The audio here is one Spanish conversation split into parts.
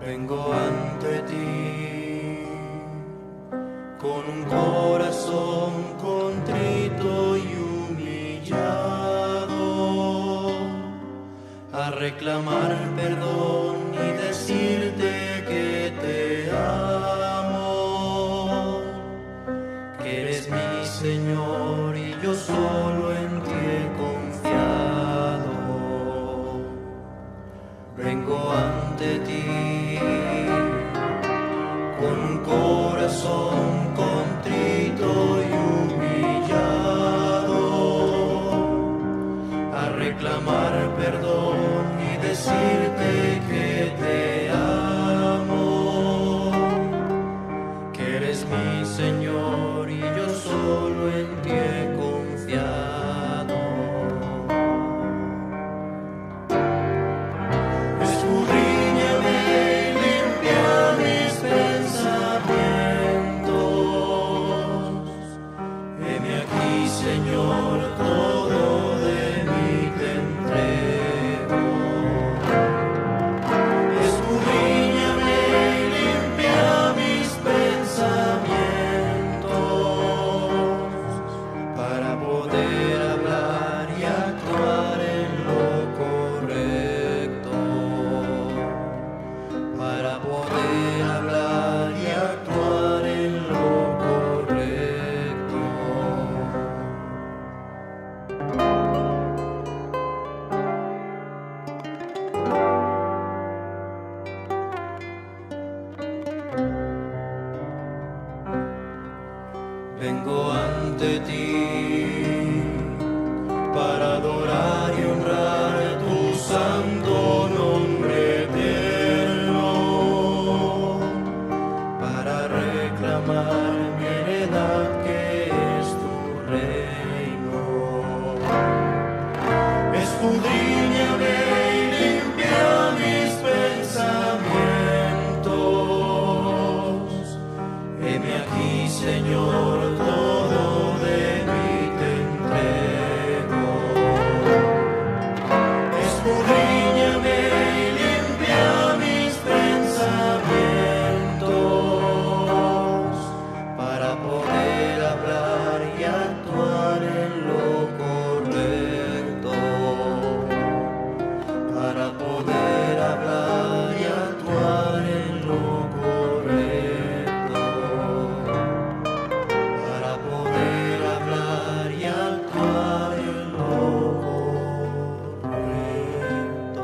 Vengo ante ti con un corazón contrito y humillado, a reclamar perdón y decirte que te amo, que eres mi Señor y yo solo en ti he confiado. Vengo ante ti con un corazón contrito y humillado, a reclamar perdón y decirte que te amo, que eres mi Señor y yo solo en ti he confiado. Escudriñame y limpia mis pensamientos. Heme aquí, Señor, todo de mí te entrego. Escudriñame y limpia mis pensamientos, para poder hablar y actuar en lo correcto, para poder hablar y actuar en lo correcto. Vengo ante ti para adorar y honrar tu santo nombre eterno, para reclamar mi heredad que es tu reino. Escudriñame y limpia mis pensamientos. Heme aquí, Señor, todo de mí te entrego. Escudriñame y limpia mis pensamientos, para poder hablar y actuar en lo correcto, para poder hablar y actuar en lo correcto, para poder hablar y actuar en lo correcto.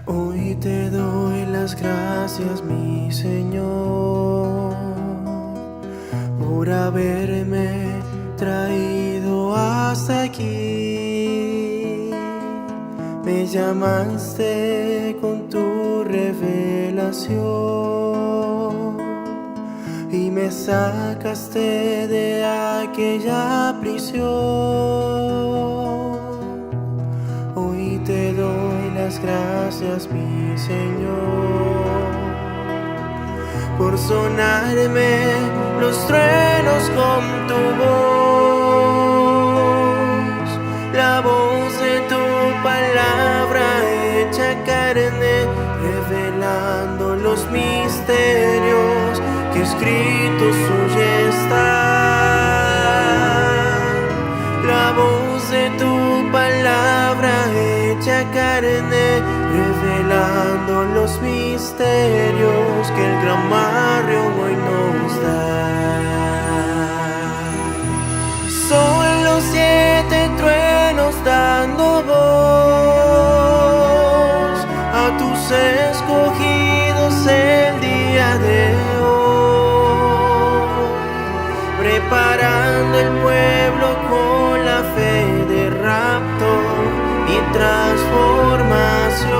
Hoy te doy las gracias, mi Señor, por haberme traído hasta aquí. Me llamaste con tu revelación y me sacaste de aquella prisión. Hoy te doy las gracias, mi Señor, por sonarme los truenos con tu voz, la voz de tu palabra hecha carne, revelando los misterios que escritos hoy están. de tu palabra hecha carne, revelando los misterios que el gran barrio hoy nos da. Son los 7 truenos dando voz a tus escogidos el día de hoy, preparando el pueblo con la fe de rapto y transformación.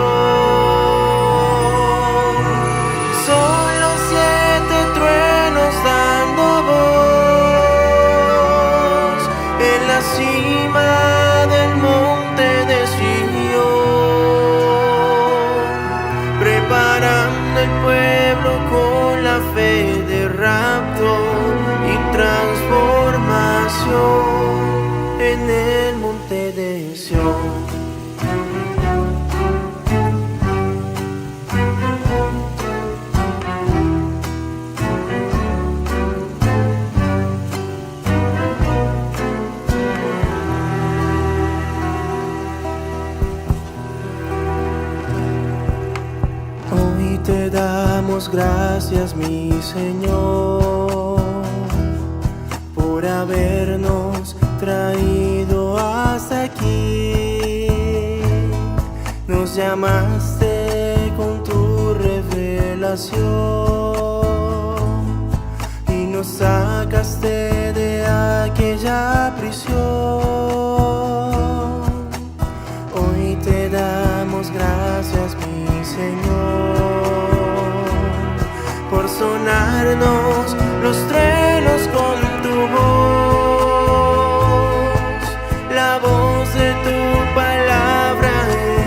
Son los 7 truenos dando voz en la cima del monte de Sion, preparando el pueblo con la fe de rapto y transformación en el monte de Sion. Hoy te damos gracias, mi Señor, por habernos traído hasta aquí. Nos llamaste con tu revelación y nos sacaste de aquella prisión. Hoy te damos gracias, mi Señor, por sonarnos los truenos con tu voz, la voz de tu palabra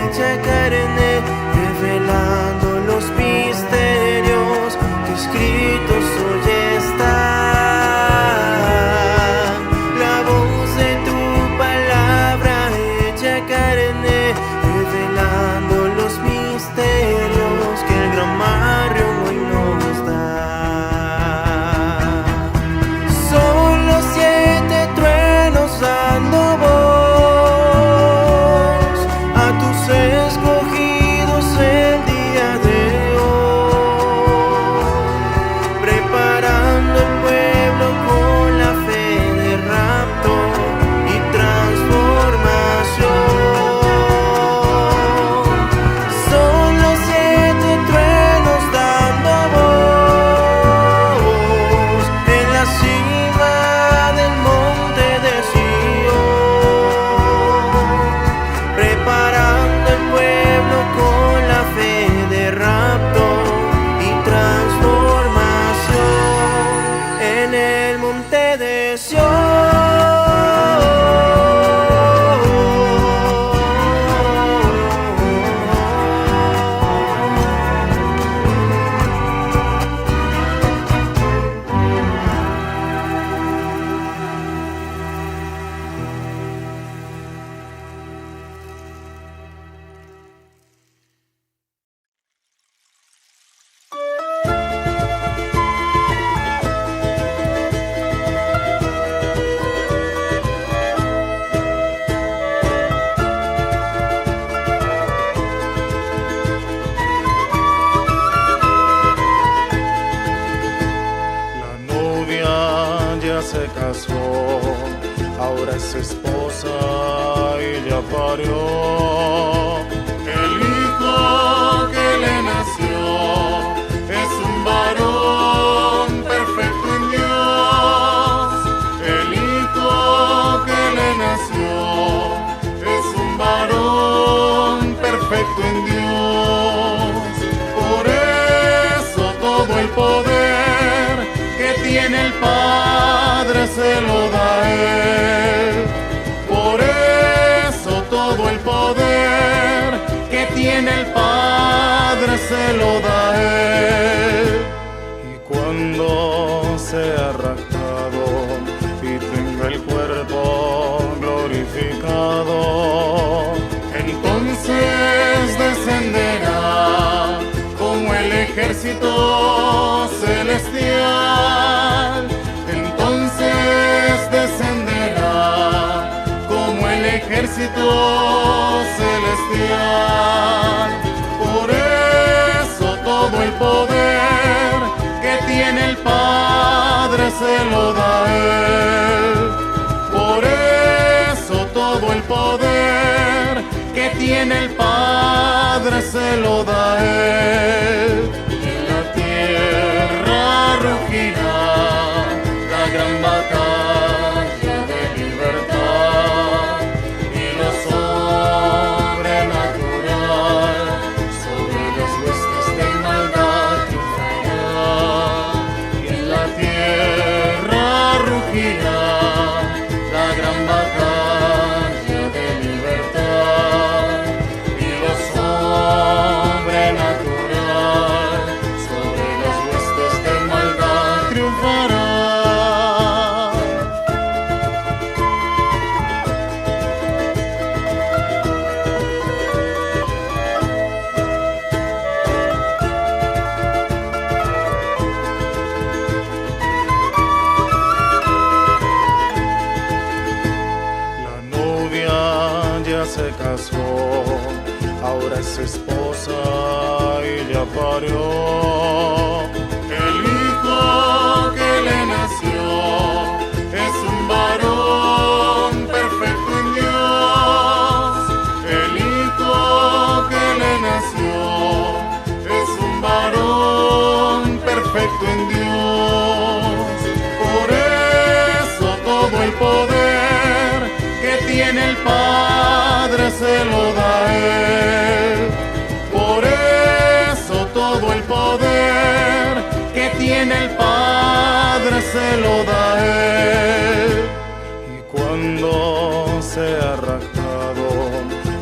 hecha carne, revelando los misterios que escritos hoy están. La voz de tu palabra hecha carne, revelando los misterios que el gran barrio hoy nos da. Son los 7 truenos dando voz a tus escogidos el día de hoy, preparando el pueblo con la fe de rapto y transformación. Son los 7 truenos dando voz en la cima del monte de Sion, preparando el pueblo con la fe de rapto y transformación en el monte de se casó, ahora es esposa y ya parió. El hijo que le nació es un varón perfecto en Dios. El hijo que le nació es un varón perfecto en Dios. Por eso todo el poder que tiene el Padre se lo da a él. Por eso todo el poder que tiene el Padre se lo da a él. Y cuando sea raptado y tenga el cuerpo glorificado, entonces descenderá como el ejército celestial. Entonces descenderá como el ejército celestial. Por eso todo el poder que tiene el Padre se lo da a Él. Por eso todo el poder que tiene el Padre se lo da a Él. En la tierra rugirá la gran batalla de libertad, y lo sobrenatural sobre las huestes de maldad triunfará. Y en la tierra rugirá la gran batalla de libertad, y lo sobrenatural sobre las huestes de maldad triunfará. La novia ya se casó, ahora es esposa y ya parió. El hijo que le nació es un varón perfecto en Dios. El hijo que le nació es un varón perfecto en Dios. Por eso todo el poder que tiene el Padre se lo da a Él. Por eso todo el poder que tiene el Padre se lo da a Él. Y cuando sea raptado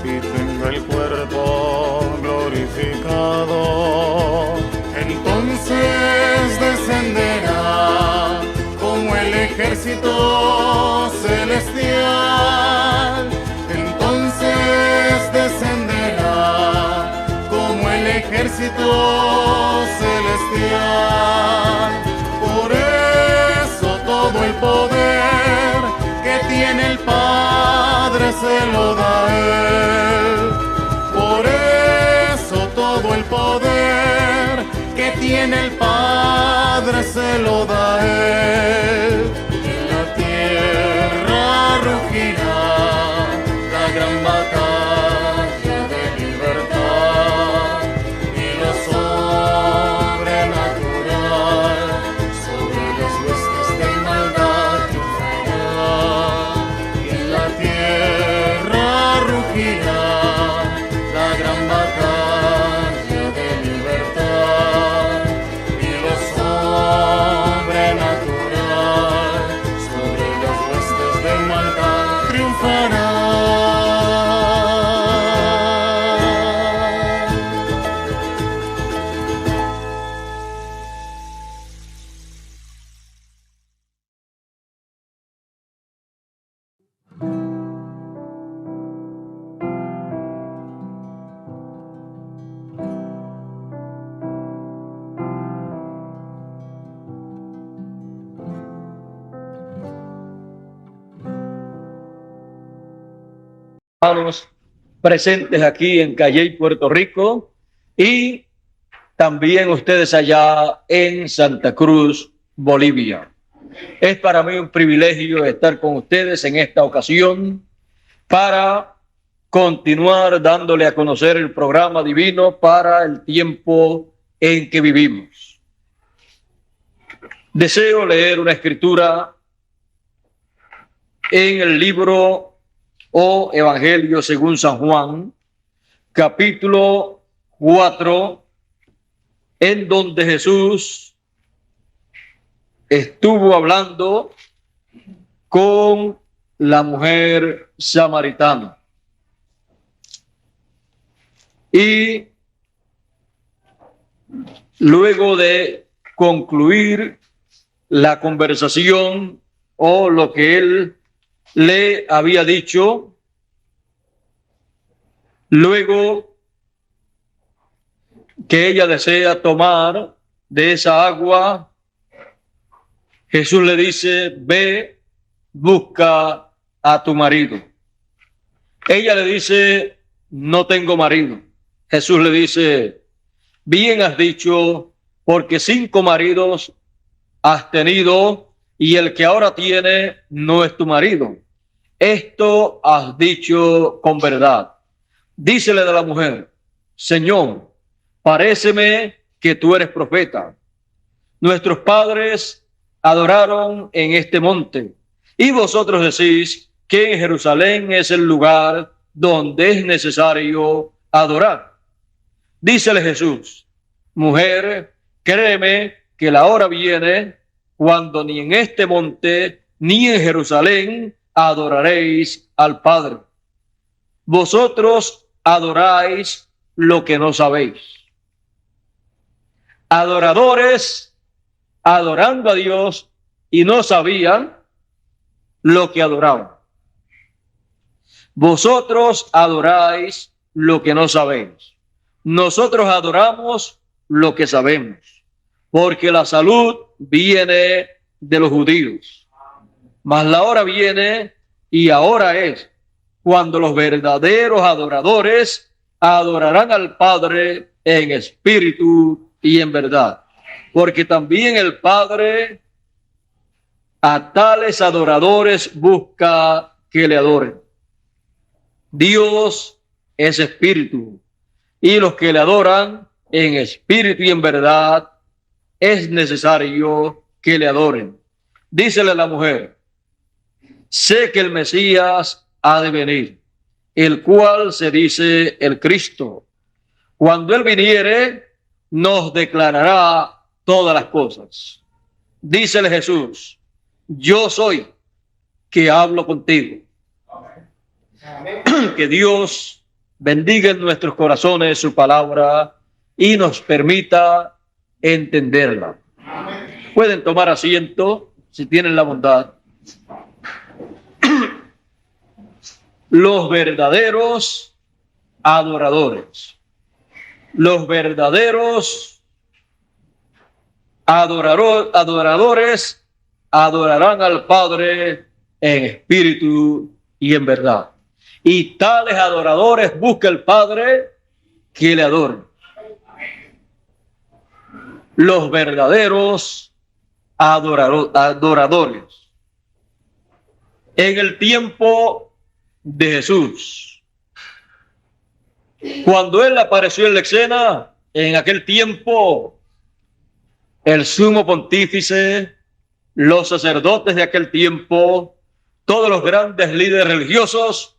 y tenga el cuerpo glorificado, entonces descenderá como el ejército celestial. Entonces descenderá como el ejército celestial. Por eso todo el poder que tiene el Padre se lo da a Él. Por eso todo el poder que tiene el Padre se lo da a Él. En la tierra rugirá la gran batalla de libertad, y lo sobrenatural sobre las huestes de maldad triunfará. Y en la tierra rugirá la gran batalla de libertad, y lo sobrenatural sobre las huestes de maldad triunfará. Hermanos presentes aquí en Calley, Puerto Rico, y también ustedes allá en Santa Cruz, Bolivia. Es para mí un privilegio estar con ustedes en esta ocasión para continuar dándole a conocer el programa divino para el tiempo en que vivimos. Deseo leer una escritura en el libro o Evangelio según San Juan, capítulo 4, en donde Jesús estuvo hablando con la mujer samaritana. Y luego de concluir la conversación o lo que él le había dicho, luego que ella desea tomar de esa agua, Jesús le dice: ve, busca a tu marido. Ella le dice, no tengo marido. Jesús le dice, bien has dicho, porque 5 maridos has tenido y el que ahora tiene no es tu marido. Esto has dicho con verdad. Dícele de la mujer, Señor, paréceme que tú eres profeta. Nuestros padres adoraron en este monte y vosotros decís que en Jerusalén es el lugar donde es necesario adorar. Dícele Jesús, mujer, créeme que la hora viene cuando ni en este monte ni en Jerusalén adoraréis al Padre. Vosotros adoráis lo que no sabéis. Adoradores adorando a Dios y no sabían lo que adoraban. Vosotros adoráis lo que no sabéis. Nosotros adoramos lo que sabemos, porque la salud viene de los judíos. Mas la hora viene y ahora es cuando los verdaderos adoradores adorarán al Padre en espíritu y en verdad, porque también el Padre a tales adoradores busca que le adoren. Dios es espíritu y los que le adoran en espíritu y en verdad es necesario que le adoren. Dícele a la mujer, sé que el Mesías ha de venir, el cual se dice el Cristo. Cuando él viniere, nos declarará todas las cosas. Dícele Jesús, yo soy que hablo contigo. Que Dios bendiga en nuestros corazones su palabra y nos permita entenderla. Pueden tomar asiento si tienen la bondad. Los verdaderos adoradores. Los verdaderos adoradores adorarán al Padre en espíritu y en verdad. Y tales adoradores busca el Padre que le adoren. Los verdaderos adoradores. En el tiempo de Jesús, cuando él apareció en la escena, en aquel tiempo, el sumo pontífice, los sacerdotes de aquel tiempo, todos los grandes líderes religiosos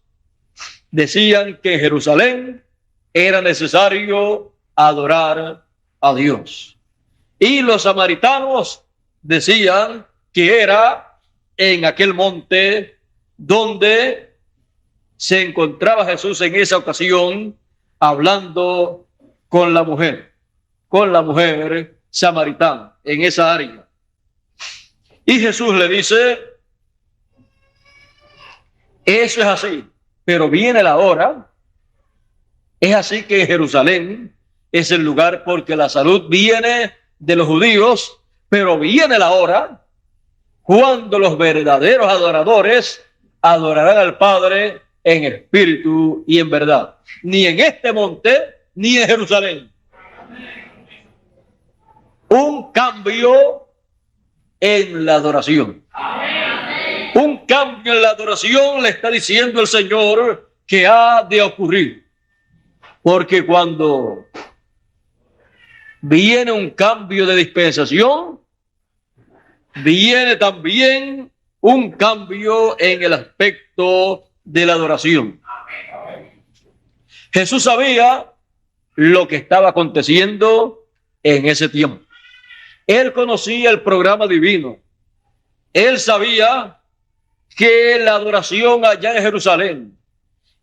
decían que en Jerusalén era necesario adorar a Dios. Y los samaritanos decían que era en aquel monte donde se encontraba Jesús en esa ocasión hablando con la mujer samaritana en esa área. Y Jesús le dice, eso es así, pero viene la hora. Es así que Jerusalén es el lugar porque la salud viene de los judíos, pero viene la hora cuando los verdaderos adoradores adorarán al Padre en espíritu y en verdad. Ni en este monte, ni en Jerusalén. Un cambio en la adoración. Un cambio en la adoración le está diciendo el Señor que ha de ocurrir. Porque cuando viene un cambio de dispensación, viene también un cambio en el aspecto de la adoración. Jesús sabía lo que estaba aconteciendo en ese tiempo. Él conocía el programa divino. Él sabía que la adoración allá en Jerusalén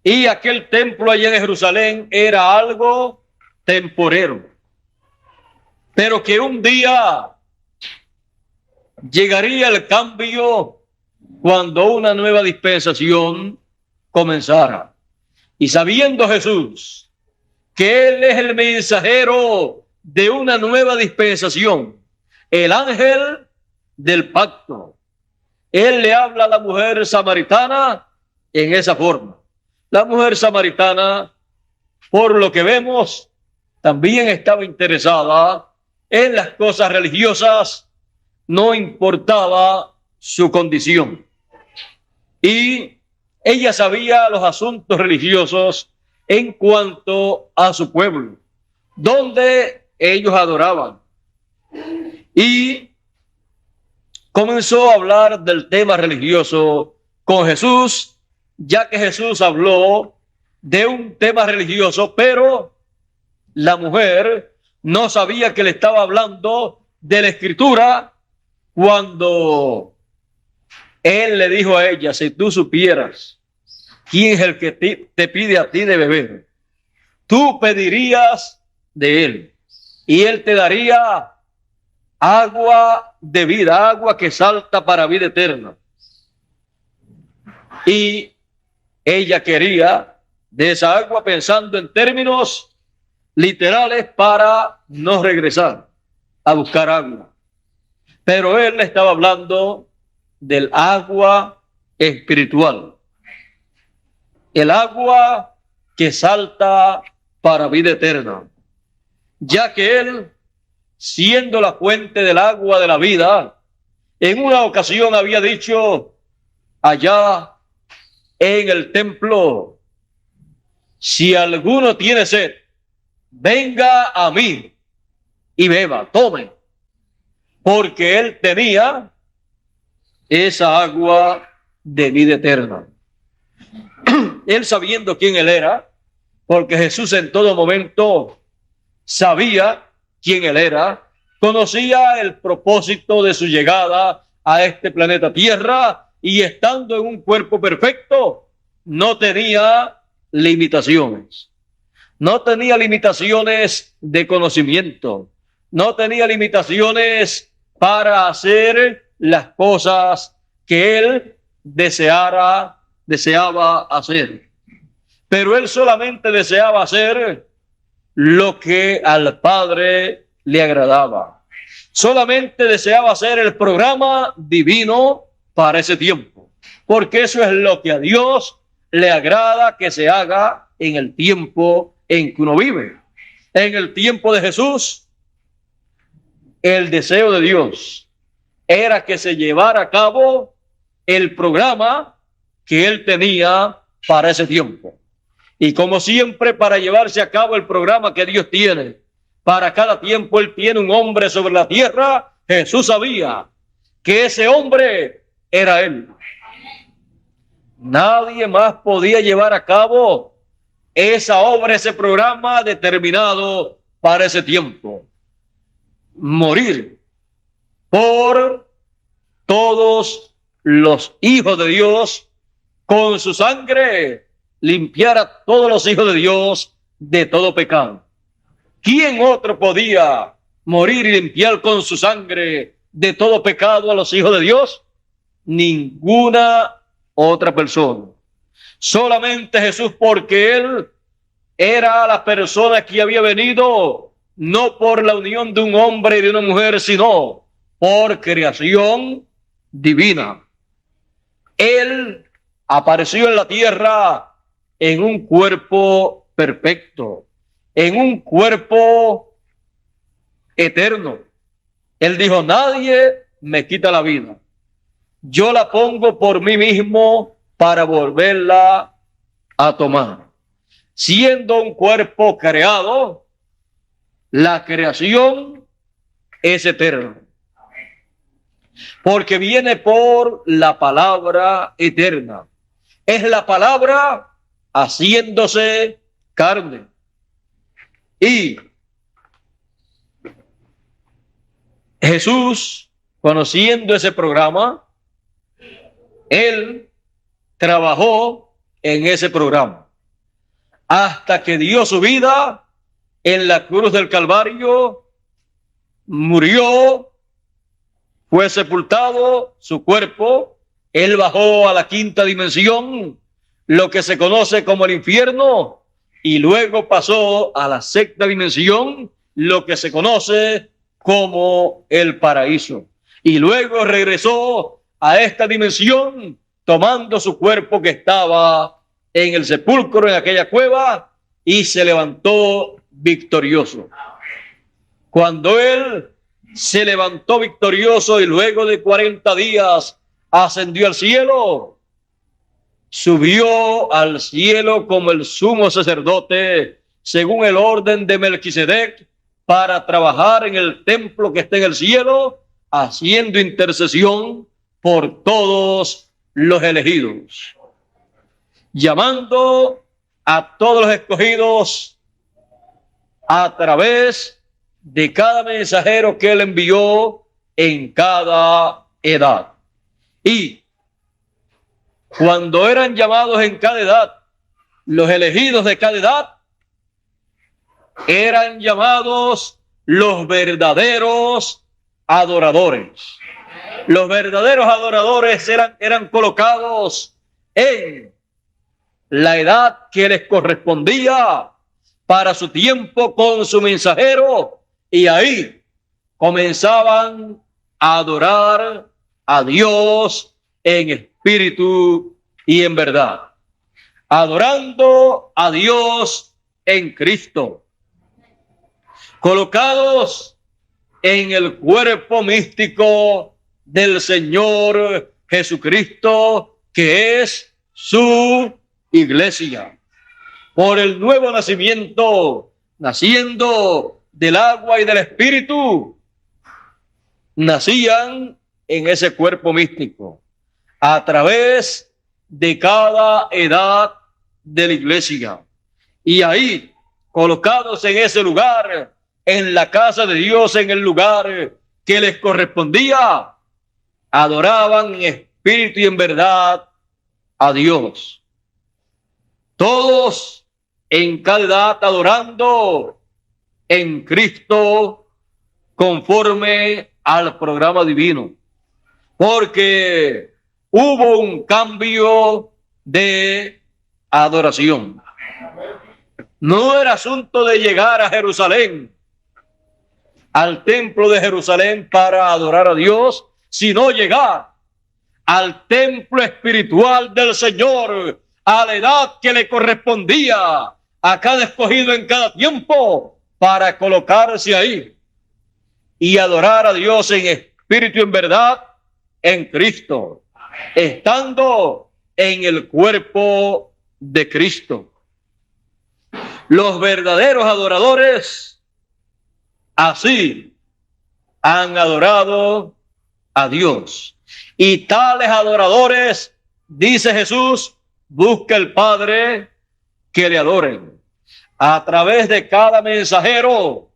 y aquel templo allá en Jerusalén era algo temporero, pero que un día llegaría el cambio cuando una nueva dispensación comenzara. Y sabiendo Jesús que Él es el mensajero de una nueva dispensación, el ángel del pacto, Él le habla a la mujer samaritana en esa forma. La mujer samaritana, por lo que vemos, también estaba interesada en las cosas religiosas, no importaba su condición. Y ella sabía los asuntos religiosos en cuanto a su pueblo, donde ellos adoraban. Y comenzó a hablar del tema religioso con Jesús, ya que Jesús habló de un tema religioso, pero la mujer no sabía que le estaba hablando de la Escritura cuando él le dijo a ella: si tú supieras quién es el que te pide a ti de beber, tú pedirías de él y él te daría agua de vida, agua que salta para vida eterna. Y ella quería de esa agua pensando en términos literales para no regresar a buscar agua. Pero él le estaba hablando del agua espiritual, el agua que salta para vida eterna, ya que él, siendo la fuente del agua de la vida, en una ocasión había dicho allá en el templo: si alguno tiene sed, venga a mí y beba, tome, porque él tenía esa agua de vida eterna. Él, sabiendo quién él era, porque Jesús en todo momento sabía quién él era, conocía el propósito de su llegada a este planeta Tierra, y estando en un cuerpo perfecto, no tenía limitaciones. No tenía limitaciones de conocimiento. No tenía limitaciones para hacer las cosas que él deseaba hacer. Pero él solamente deseaba hacer lo que al Padre le agradaba. Solamente deseaba hacer el programa divino para ese tiempo, porque eso es lo que a Dios le agrada que se haga en el tiempo en que uno vive. En el tiempo de Jesús, el deseo de Dios era que se llevara a cabo el programa que él tenía para ese tiempo. Y como siempre, para llevarse a cabo el programa que Dios tiene para cada tiempo, él tiene un hombre sobre la tierra. Jesús sabía que ese hombre era él. Nadie más podía llevar a cabo esa obra, ese programa determinado para ese tiempo. Morir por todos los hijos de Dios, con su sangre limpiar a todos los hijos de Dios de todo pecado. ¿Quién otro podía morir y limpiar con su sangre de todo pecado a los hijos de Dios? Ninguna otra persona. Solamente Jesús, porque él era la persona que había venido no por la unión de un hombre y de una mujer, sino por creación divina. Él apareció en la tierra en un cuerpo perfecto, en un cuerpo eterno. Él dijo: nadie me quita la vida, yo la pongo por mí mismo para volverla a tomar. Siendo un cuerpo creado, la creación es eterna, porque viene por la palabra eterna. Es la palabra haciéndose carne. Y Jesús, conociendo ese programa, él trabajó en ese programa hasta que dio su vida en la cruz del Calvario, murió, fue sepultado su cuerpo, él bajó a la quinta dimensión, lo que se conoce como el infierno, y luego pasó a la sexta dimensión, lo que se conoce como el paraíso, y luego regresó a esta dimensión tomando su cuerpo que estaba en el sepulcro, en aquella cueva, y se levantó victorioso. Cuando él se levantó victorioso y luego de 40 días ascendió al cielo, subió al cielo como el sumo sacerdote, según el orden de Melquisedec, para trabajar en el templo que está en el cielo, haciendo intercesión por todos los elegidos, llamando a todos los escogidos a través de cada mensajero que él envió en cada edad. Y cuando eran llamados en cada edad, los elegidos de cada edad eran llamados los verdaderos adoradores. Los verdaderos adoradores eran colocados en la edad que les correspondía para su tiempo con su mensajero, y ahí comenzaban a adorar a Dios en espíritu y en verdad, adorando a Dios en Cristo, colocados en el cuerpo místico del Señor Jesucristo, que es su iglesia, por el nuevo nacimiento, naciendo del agua y del espíritu, nacían en ese cuerpo místico a través de cada edad de la iglesia, y ahí colocados en ese lugar, en la casa de Dios, en el lugar que les correspondía, adoraban en espíritu y en verdad a Dios. Todos en cada edad adorando en Cristo conforme al programa divino, porque hubo un cambio de adoración. No era asunto de llegar a Jerusalén, al templo de Jerusalén, para adorar a Dios, sino llegar al templo espiritual del Señor, a la edad que le correspondía a cada escogido en cada tiempo, para colocarse ahí y adorar a Dios en espíritu y en verdad en Cristo, estando en el cuerpo de Cristo. Los verdaderos adoradores así han adorado a Dios, y tales adoradores, dice Jesús, busca el Padre que le adoren. A través de cada mensajero,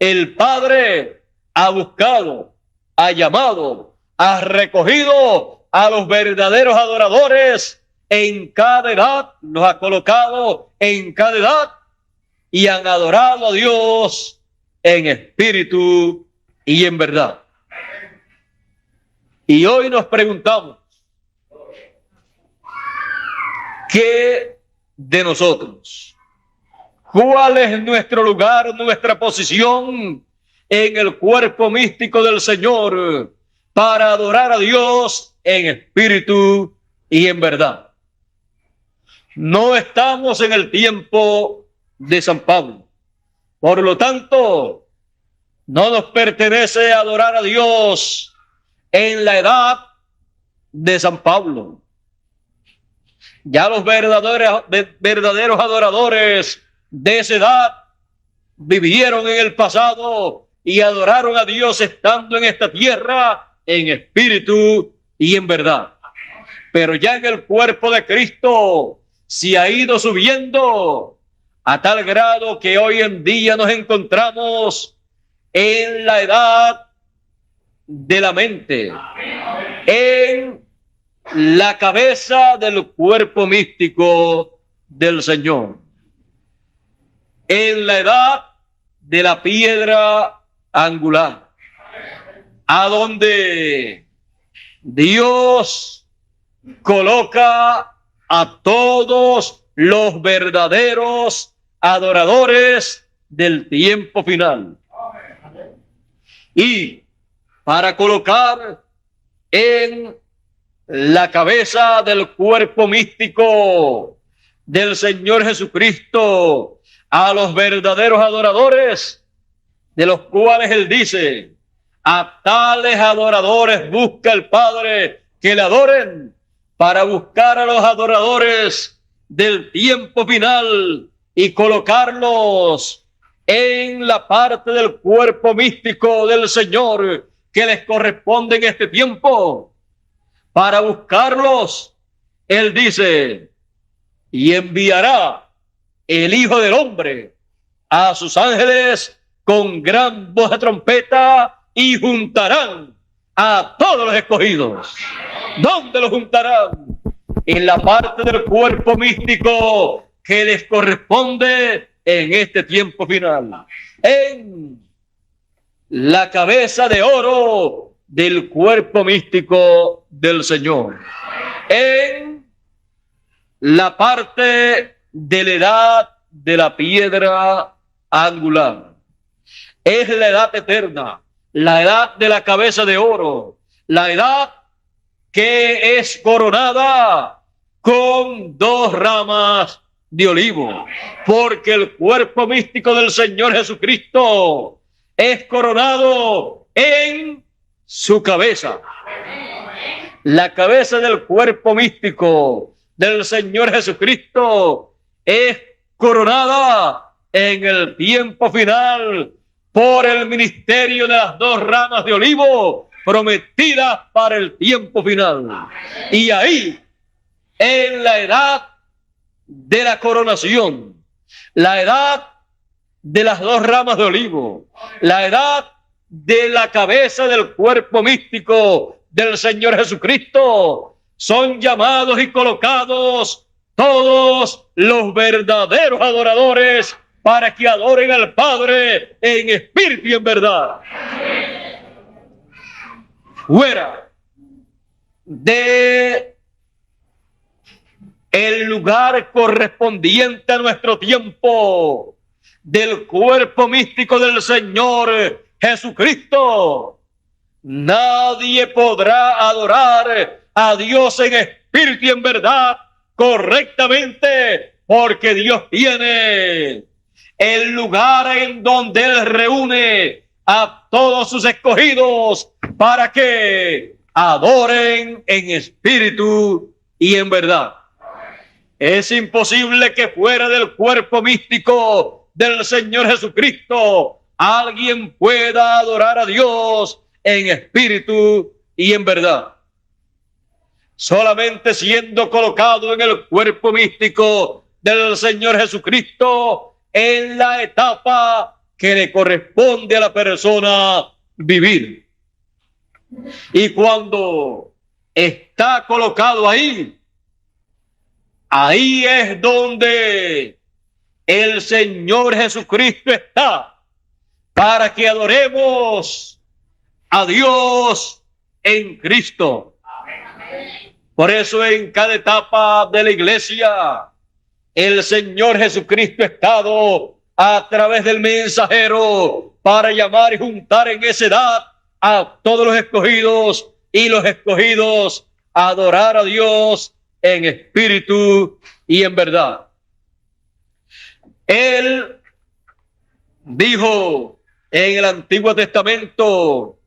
el Padre ha buscado, ha llamado, ha recogido a los verdaderos adoradores en cada edad, los ha colocado en cada edad, y han adorado a Dios en espíritu y en verdad. Y hoy nos preguntamos, ¿qué de nosotros? ¿Cuál es nuestro lugar, nuestra posición en el cuerpo místico del Señor para adorar a Dios en espíritu y en verdad? No estamos en el tiempo de San Pablo. Por lo tanto, no nos pertenece adorar a Dios en la edad de San Pablo. Ya los verdaderos adoradores de esa edad vivieron en el pasado y adoraron a Dios estando en esta tierra en espíritu y en verdad. Pero ya en el cuerpo de Cristo se ha ido subiendo a tal grado que hoy en día nos encontramos en la edad de la mente, en la cabeza del cuerpo místico del Señor, en la edad de la piedra angular, a donde Dios coloca a todos los verdaderos adoradores del tiempo final. Y para colocar en la cabeza del cuerpo místico del Señor Jesucristo a los verdaderos adoradores, de los cuales Él dice: a tales adoradores busca el Padre que le adoren. Para buscar a los adoradores del tiempo final y colocarlos en la parte del cuerpo místico del Señor que les corresponde en este tiempo. Para buscarlos, Él dice: y enviará el Hijo del Hombre a sus ángeles con gran voz de trompeta y juntarán a todos los escogidos. ¿Dónde los juntarán? En la parte del cuerpo místico que les corresponde en este tiempo final. En la cabeza de oro del cuerpo místico del Señor. En la parte de la edad de la piedra angular. Es la edad eterna, la edad de la cabeza de oro, la edad que es coronada con 2 ramas de olivo, porque el cuerpo místico del Señor Jesucristo es coronado en su cabeza. La cabeza del cuerpo místico del Señor Jesucristo es coronada en el tiempo final por el ministerio de las 2 ramas de olivo prometidas para el tiempo final. Y ahí, en la edad de la coronación, la edad de las 2 ramas de olivo, la edad de la cabeza del cuerpo místico del Señor Jesucristo, son llamados y colocados todos los verdaderos adoradores para que adoren al Padre en espíritu y en verdad. Fuera de el lugar correspondiente a nuestro tiempo del cuerpo místico del Señor Jesucristo, nadie podrá adorar a Dios en espíritu y en verdad correctamente, porque Dios tiene el lugar en donde Él reúne a todos sus escogidos para que adoren en espíritu y en verdad. Es imposible que fuera del cuerpo místico del Señor Jesucristo alguien pueda adorar a Dios en espíritu y en verdad. Solamente siendo colocado en el cuerpo místico del Señor Jesucristo en la etapa que le corresponde a la persona vivir. Y cuando está colocado ahí, ahí es donde el Señor Jesucristo está, para que adoremos a Dios en Cristo. Por eso en cada etapa de la iglesia, el Señor Jesucristo ha estado a través del mensajero para llamar y juntar en esa edad a todos los escogidos, y los escogidos a adorar a Dios en espíritu y en verdad. Él dijo en el Antiguo Testamento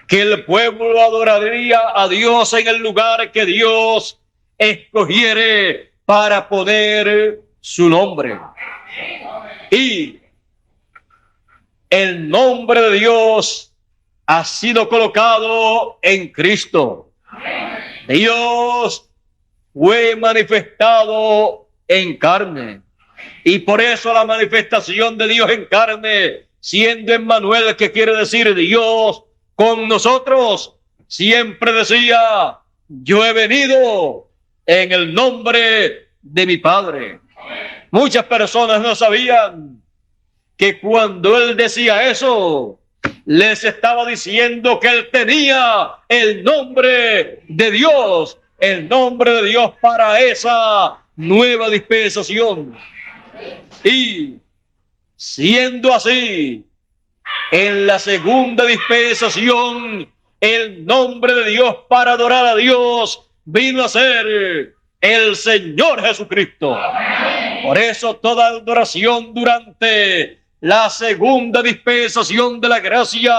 que el pueblo adoraría a Dios en el lugar que Dios escogiere para poner su nombre. Y el nombre de Dios ha sido colocado en Cristo. Dios fue manifestado en carne. Y por eso la manifestación de Dios en carne, siendo Emmanuel, que quiere decir Dios con nosotros, siempre decía: yo he venido en el nombre de mi Padre. Muchas personas no sabían que cuando él decía eso, les estaba diciendo que él tenía el nombre de Dios, el nombre de Dios para esa nueva dispensación. Y siendo así, en la segunda dispensación el nombre de Dios para adorar a Dios vino a ser el Señor Jesucristo. Por eso toda adoración durante la segunda dispensación de la gracia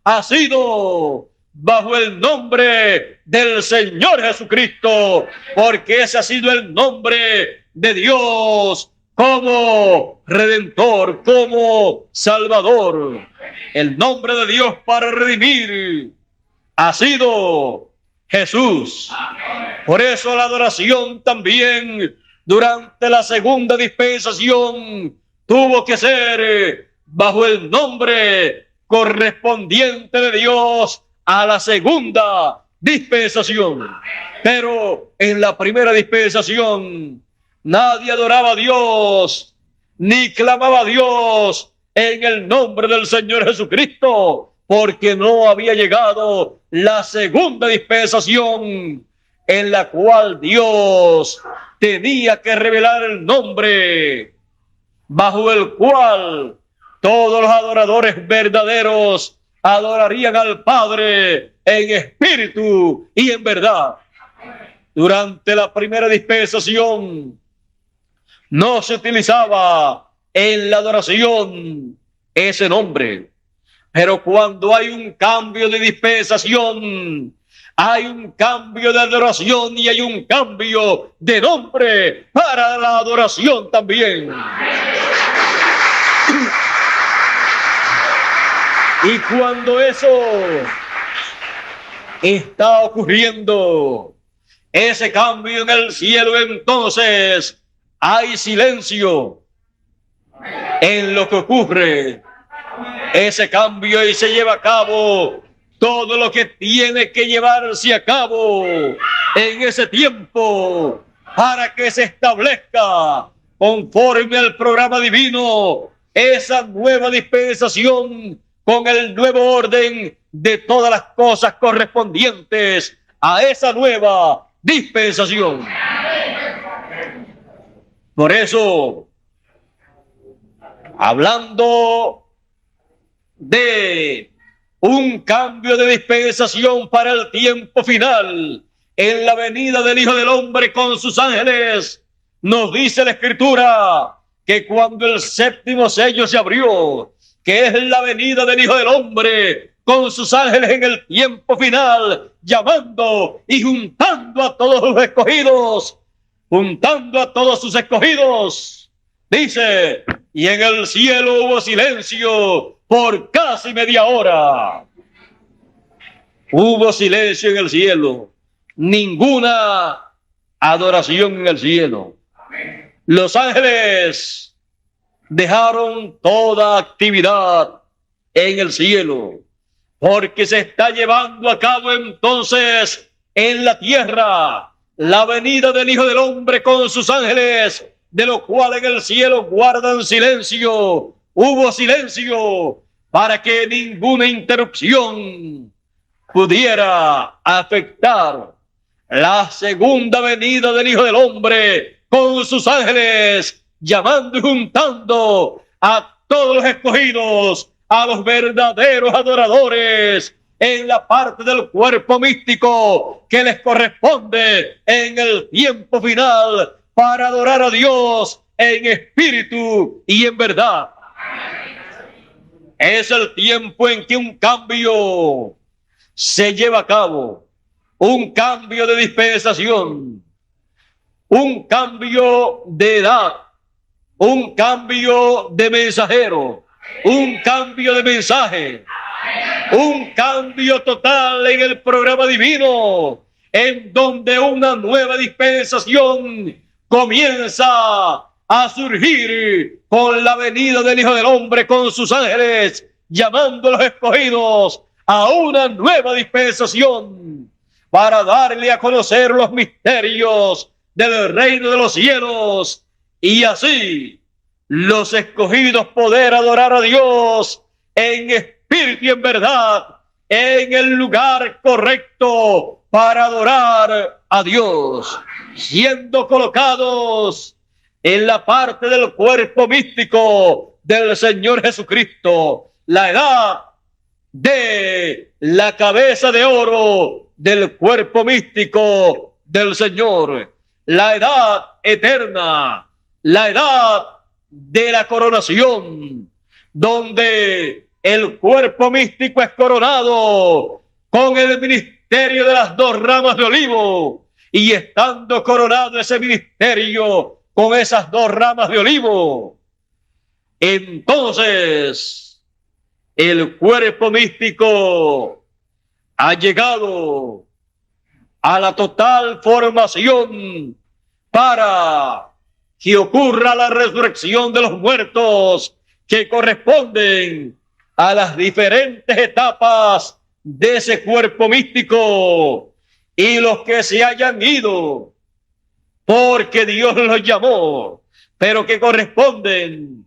ha sido bajo el nombre del Señor Jesucristo, porque ese ha sido el nombre de Dios como Redentor, como Salvador. El nombre de Dios para redimir ha sido Jesús. Por eso la adoración también durante la segunda dispensación tuvo que ser bajo el nombre correspondiente de Dios a la segunda dispensación. Pero en la primera dispensación nadie adoraba a Dios ni clamaba a Dios en el nombre del Señor Jesucristo, porque no había llegado la segunda dispensación en la cual Dios tenía que revelar el nombre bajo el cual todos los adoradores verdaderos adorarían al Padre en espíritu y en verdad. Durante la primera dispensación no se utilizaba en la adoración ese nombre, pero cuando hay un cambio de dispensación, hay un cambio de adoración y hay un cambio de nombre para la adoración también. Y cuando eso está ocurriendo, ese cambio en el cielo, entonces hay silencio en lo que ocurre ese cambio y se lleva a cabo todo lo que tiene que llevarse a cabo en ese tiempo para que se establezca conforme al programa divino esa nueva dispensación con el nuevo orden de todas las cosas correspondientes a esa nueva dispensación. Por eso, hablando de un cambio de dispensación para el tiempo final, en la venida del Hijo del Hombre con sus ángeles, nos dice la Escritura que cuando el séptimo sello se abrió, que es la venida del Hijo del Hombre con sus ángeles en el tiempo final, llamando y juntando a todos los escogidos, juntando a todos sus escogidos, dice, y en el cielo hubo silencio por casi media hora. Hubo silencio en el cielo, ninguna adoración en el cielo. Los ángeles dejaron toda actividad en el cielo, porque se está llevando a cabo entonces en la tierra la venida del Hijo del Hombre con sus ángeles, de lo cual en el cielo guardan silencio. Hubo silencio para que ninguna interrupción pudiera afectar la segunda venida del Hijo del Hombre con sus ángeles, llamando y juntando a todos los escogidos, a los verdaderos adoradores, en la parte del cuerpo místico que les corresponde en el tiempo final para adorar a Dios en espíritu y en verdad. Es el tiempo en que un cambio se lleva a cabo, un cambio de dispensación, un cambio de edad, un cambio de mensajero, un cambio de mensaje, un cambio total en el programa divino, en donde una nueva dispensación comienza a surgir con la venida del Hijo del Hombre con sus ángeles, llamando a los escogidos a una nueva dispensación para darle a conocer los misterios del reino de los cielos, y así los escogidos poder adorar a Dios en espíritu y en verdad, en el lugar correcto para adorar a Dios, siendo colocados en la parte del cuerpo místico del Señor Jesucristo. La edad de la cabeza de oro del cuerpo místico del Señor, la edad eterna, la edad de la coronación, donde el cuerpo místico es coronado con el ministerio de las 2 ramas de olivo, y estando coronado ese ministerio con esas 2 ramas de olivo, entonces el cuerpo místico ha llegado a la total formación para que ocurra la resurrección de los muertos, que corresponden a las diferentes etapas de ese cuerpo místico, y los que se hayan ido porque Dios los llamó, pero que corresponden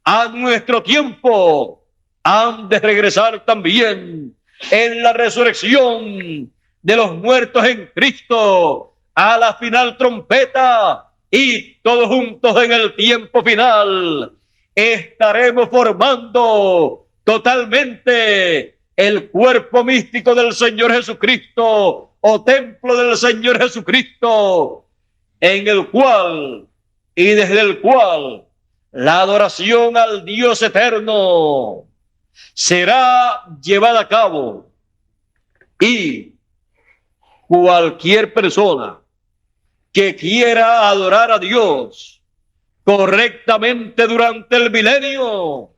a nuestro tiempo, han de regresar también en la resurrección de los muertos en Cristo a la final trompeta, y todos juntos en el tiempo final estaremos formando totalmente el cuerpo místico del Señor Jesucristo, o templo del Señor Jesucristo, en el cual y desde el cual la adoración al Dios eterno será llevada a cabo, y cualquier persona que quiera adorar a Dios correctamente durante el milenio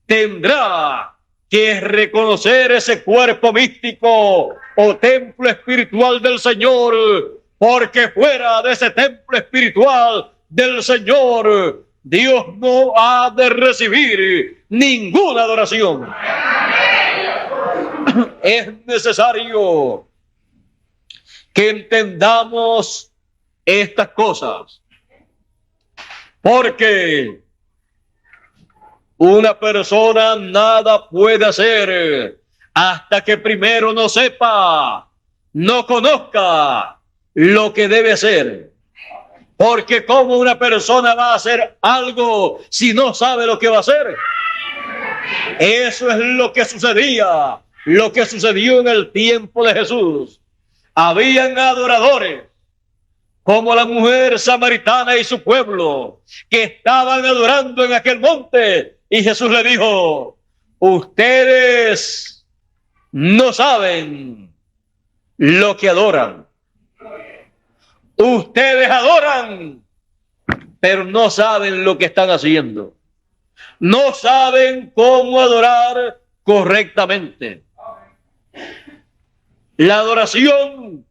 tendrá que reconocer ese cuerpo místico o templo espiritual del Señor, porque fuera de ese templo espiritual del Señor, Dios no ha de recibir ninguna adoración. Es necesario que entendamos estas cosas, porque una persona nada puede hacer hasta que primero no sepa, no conozca lo que debe hacer. Porque ¿cómo una persona va a hacer algo si no sabe lo que va a hacer? Eso es lo que sucedía, lo que sucedió en el tiempo de Jesús. Habían adoradores, como la mujer samaritana y su pueblo, que estaban adorando en aquel monte, y Jesús le dijo: ustedes no saben lo que adoran. Ustedes adoran, pero no saben lo que están haciendo. No saben cómo adorar correctamente. La adoración,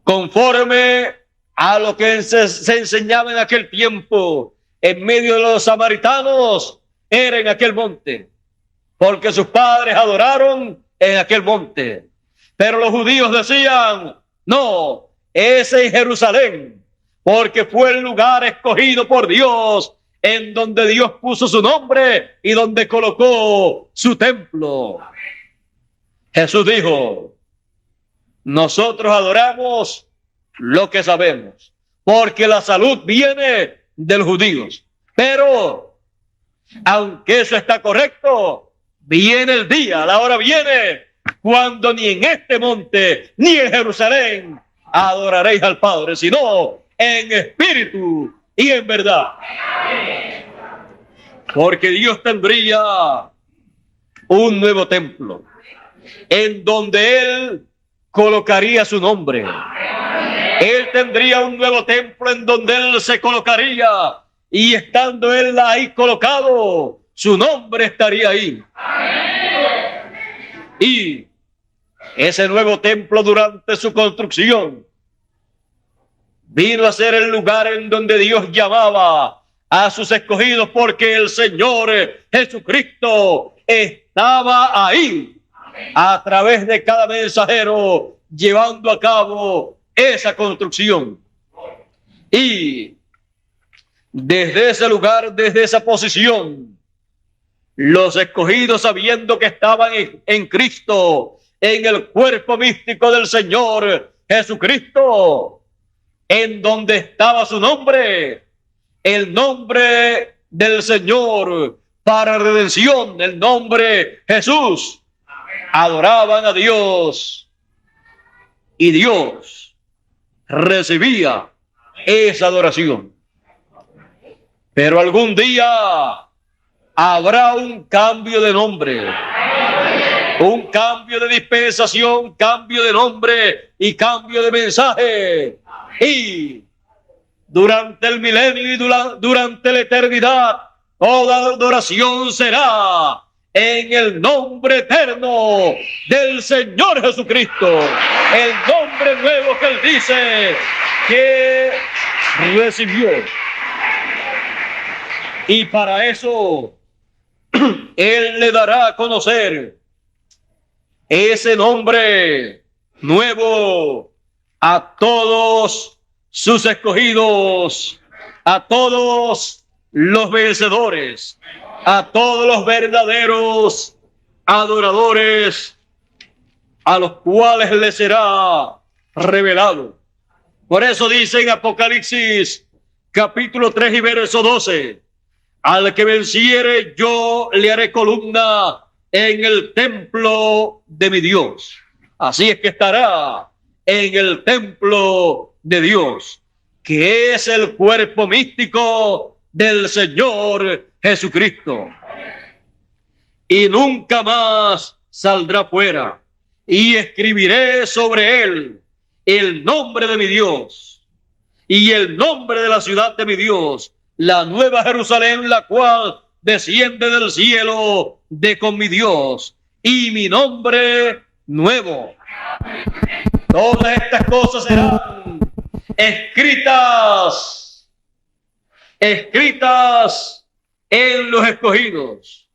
conforme a lo que se enseñaba en aquel tiempo en medio de los samaritanos, era en aquel monte, porque sus padres adoraron en aquel monte. Pero los judíos decían: no, ese es Jerusalén, porque fue el lugar escogido por Dios, en donde Dios puso su nombre y donde colocó su templo. Jesús dijo: nosotros adoramos lo que sabemos, porque la salud viene de los judíos. Pero, aunque eso está correcto, viene el día, la hora viene, cuando ni en este monte, ni en Jerusalén adoraréis al Padre, sino en espíritu y en verdad. Porque Dios tendría un nuevo templo, en donde Él colocaría su nombre. Él tendría un nuevo templo en donde Él se colocaría, y estando Él ahí colocado, su nombre estaría ahí. Y ese nuevo templo, durante su construcción, vino a ser el lugar en donde Dios llamaba a sus escogidos, porque el Señor Jesucristo estaba ahí a través de cada mensajero, llevando a cabo esa construcción. Y desde ese lugar, desde esa posición, los escogidos, sabiendo que estaban en Cristo, en el cuerpo místico del Señor Jesucristo, en donde estaba su nombre, el nombre del Señor para redención, el nombre Jesús. Adoraban a Dios y Dios recibía esa adoración. Pero algún día habrá un cambio de nombre, un cambio de dispensación, cambio de nombre y cambio de mensaje. Y durante el milenio y durante la eternidad, toda adoración será en el nombre eterno del Señor Jesucristo, el nombre nuevo que Él dice que recibió. Y para eso Él le dará a conocer ese nombre nuevo a todos sus escogidos, a todos los vencedores, a todos los verdaderos adoradores, a los cuales le será revelado. Por eso dice en Apocalipsis capítulo 3 y verso 12, al que venciere yo le haré columna en el templo de mi Dios. Así es que estará en el templo de Dios, que es el cuerpo místico del Señor Jesucristo. Y nunca más saldrá fuera. Y escribiré sobre él el nombre de mi Dios y el nombre de la ciudad de mi Dios, la nueva Jerusalén, la cual desciende del cielo de con mi Dios, y mi nombre nuevo. Todas estas cosas serán escritas en los escogidos,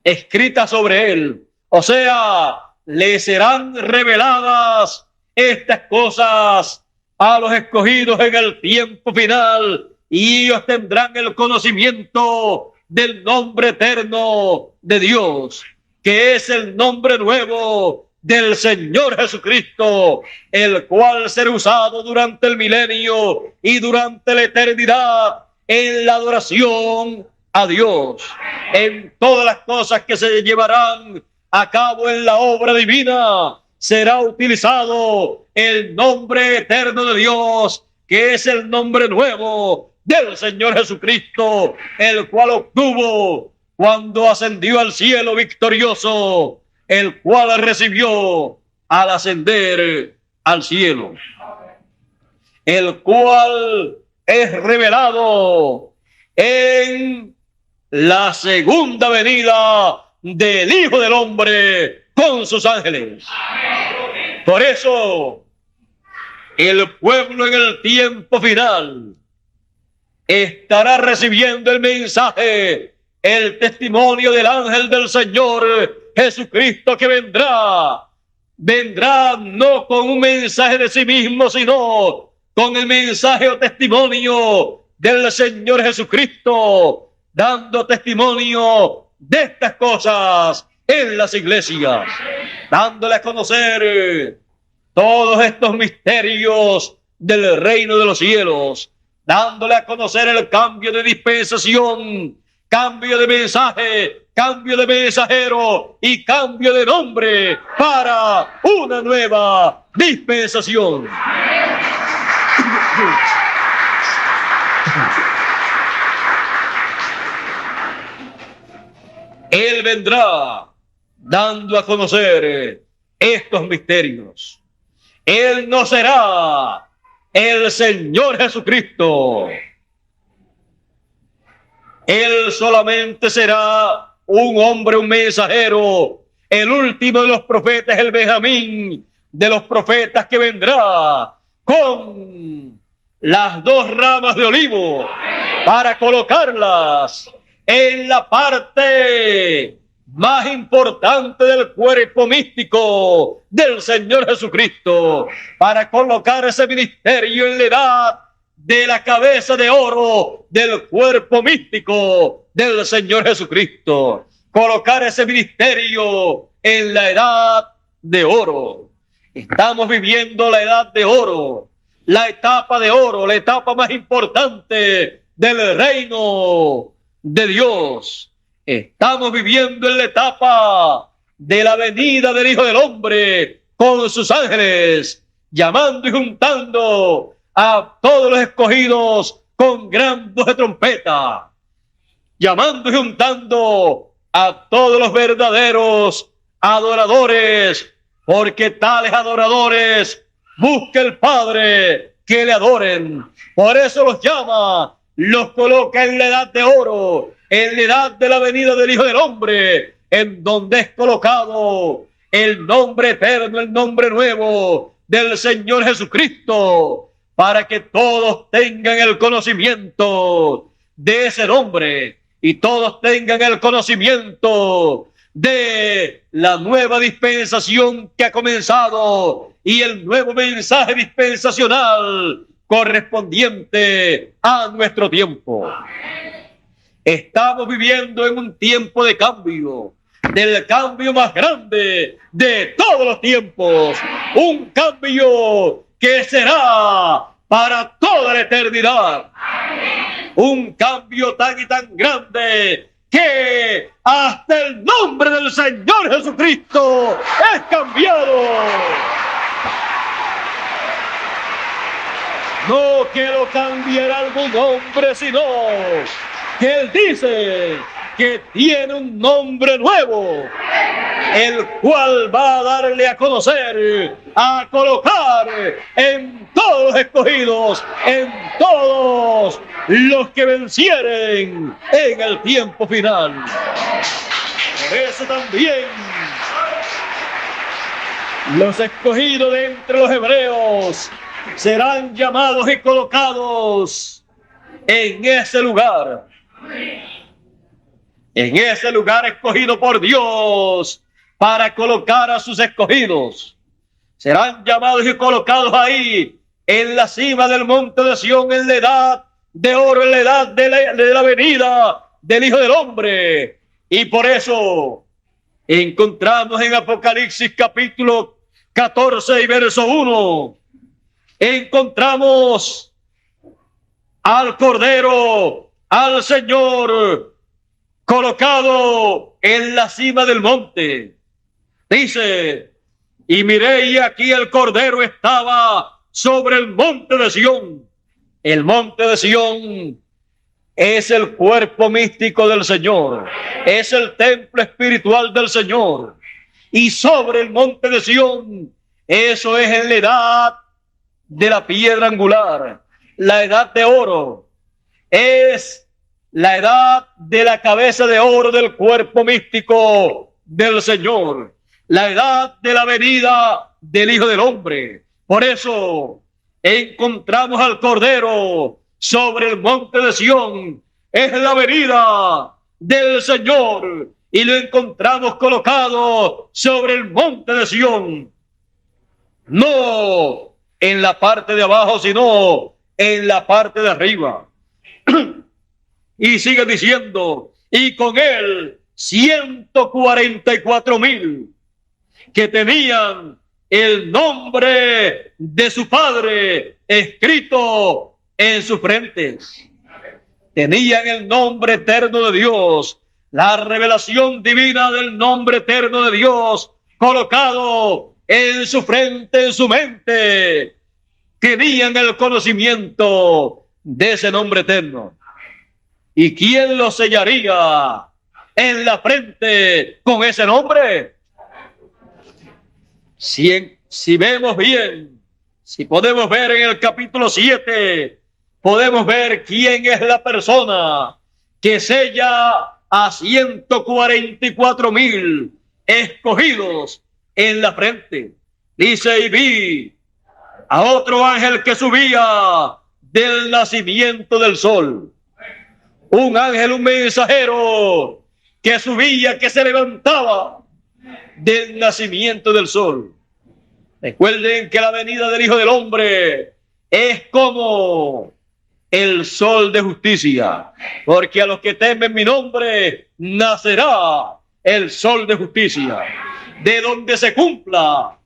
escritas sobre él. O sea, le serán reveladas estas cosas a los escogidos en el tiempo final, y ellos tendrán el conocimiento del nombre eterno de Dios, que es el nombre nuevo del Señor Jesucristo, el cual será usado durante el milenio y durante la eternidad en la adoración a Dios, en todas las cosas que se llevarán a cabo en la obra divina. Será utilizado el nombre eterno de Dios, que es el nombre nuevo del Señor Jesucristo, el cual obtuvo cuando ascendió al cielo victorioso, el cual recibió al ascender al cielo, el cual es revelado en la segunda venida del Hijo del Hombre con sus ángeles. Por eso, el pueblo en el tiempo final estará recibiendo el mensaje, el testimonio del ángel del Señor Jesucristo, que vendrá no con un mensaje de sí mismo, sino con el mensaje o testimonio del Señor Jesucristo, dando testimonio de estas cosas en las iglesias, dándole a conocer todos estos misterios del reino de los cielos, dándole a conocer el cambio de dispensación, cambio de mensaje, cambio de mensajero y cambio de nombre para una nueva dispensación. Él vendrá dando a conocer estos misterios. Él no será el Señor Jesucristo. Él solamente será un hombre, un mensajero, el último de los profetas, el Benjamín de los profetas, que vendrá con las dos ramas de olivo para colocarlas en la parte más importante del cuerpo místico del Señor Jesucristo, para colocar ese ministerio en la edad de la cabeza de oro del cuerpo místico del Señor Jesucristo, colocar ese ministerio en la edad de oro. Estamos viviendo la edad de oro, la etapa de oro, la etapa más importante del reino de Dios. Estamos viviendo en la etapa de la venida del Hijo del Hombre con sus ángeles, llamando y juntando a todos los escogidos con gran voz de trompeta, llamando y juntando a todos los verdaderos adoradores, porque tales adoradores busca el Padre que le adoren. Por eso los llama, los coloca en la edad de oro, en la edad de la venida del Hijo del Hombre, en donde es colocado el nombre eterno, el nombre nuevo del Señor Jesucristo, para que todos tengan el conocimiento de ese nombre y todos tengan el conocimiento de la nueva dispensación que ha comenzado y el nuevo mensaje dispensacional correspondiente a nuestro tiempo. Estamos viviendo en un tiempo de cambio, del cambio más grande de todos los tiempos, un cambio que será para toda la eternidad. Un cambio tan y tan grande que hasta el nombre del Señor Jesucristo es cambiado. No que lo cambiara algún hombre, sino que Él dice que tiene un nombre nuevo, el cual va a darle a conocer, a colocar en todos los escogidos, en todos los que vencieren en el tiempo final. Por eso también los escogidos de entre los hebreos serán llamados y colocados en ese lugar. En ese lugar escogido por Dios para colocar a sus escogidos. Serán llamados y colocados ahí en la cima del monte de Sión, en la edad de oro, en la edad de la venida del Hijo del Hombre. Y por eso encontramos en Apocalipsis capítulo 14 y verso 1, encontramos al Cordero, al Señor, colocado en la cima del monte. Dice, y miré y aquí el Cordero estaba sobre el monte de Sión. El monte de Sión es el cuerpo místico del Señor, es el templo espiritual del Señor. Y sobre el monte de Sión, eso es en la edad de la piedra angular, la edad de oro, es la edad de la cabeza de oro del cuerpo místico del Señor, la edad de la venida del Hijo del Hombre. Por eso encontramos al Cordero sobre el monte de Sión, es la venida del Señor, y lo encontramos colocado sobre el monte de Sión, no en la parte de abajo, sino en la parte de arriba. Y sigue diciendo, y con él 144,000 que tenían el nombre de su Padre escrito en sus frentes. Tenían el nombre eterno de Dios, la revelación divina del nombre eterno de Dios colocado en su frente, en su mente. Tenían el conocimiento de ese nombre eterno. ¿Y quién lo sellaría en la frente con ese nombre? Si vemos bien, si podemos ver en el capítulo 7, podemos ver quién es la persona que sella a 144,000 escogidos en la frente. Dice, y vi a otro ángel que subía del nacimiento del sol. Un ángel, un mensajero que subía, que se levantaba del nacimiento del sol. Recuerden que la venida del Hijo del Hombre es como el sol de justicia, porque a los que temen mi nombre nacerá el sol de justicia, de donde se cumpla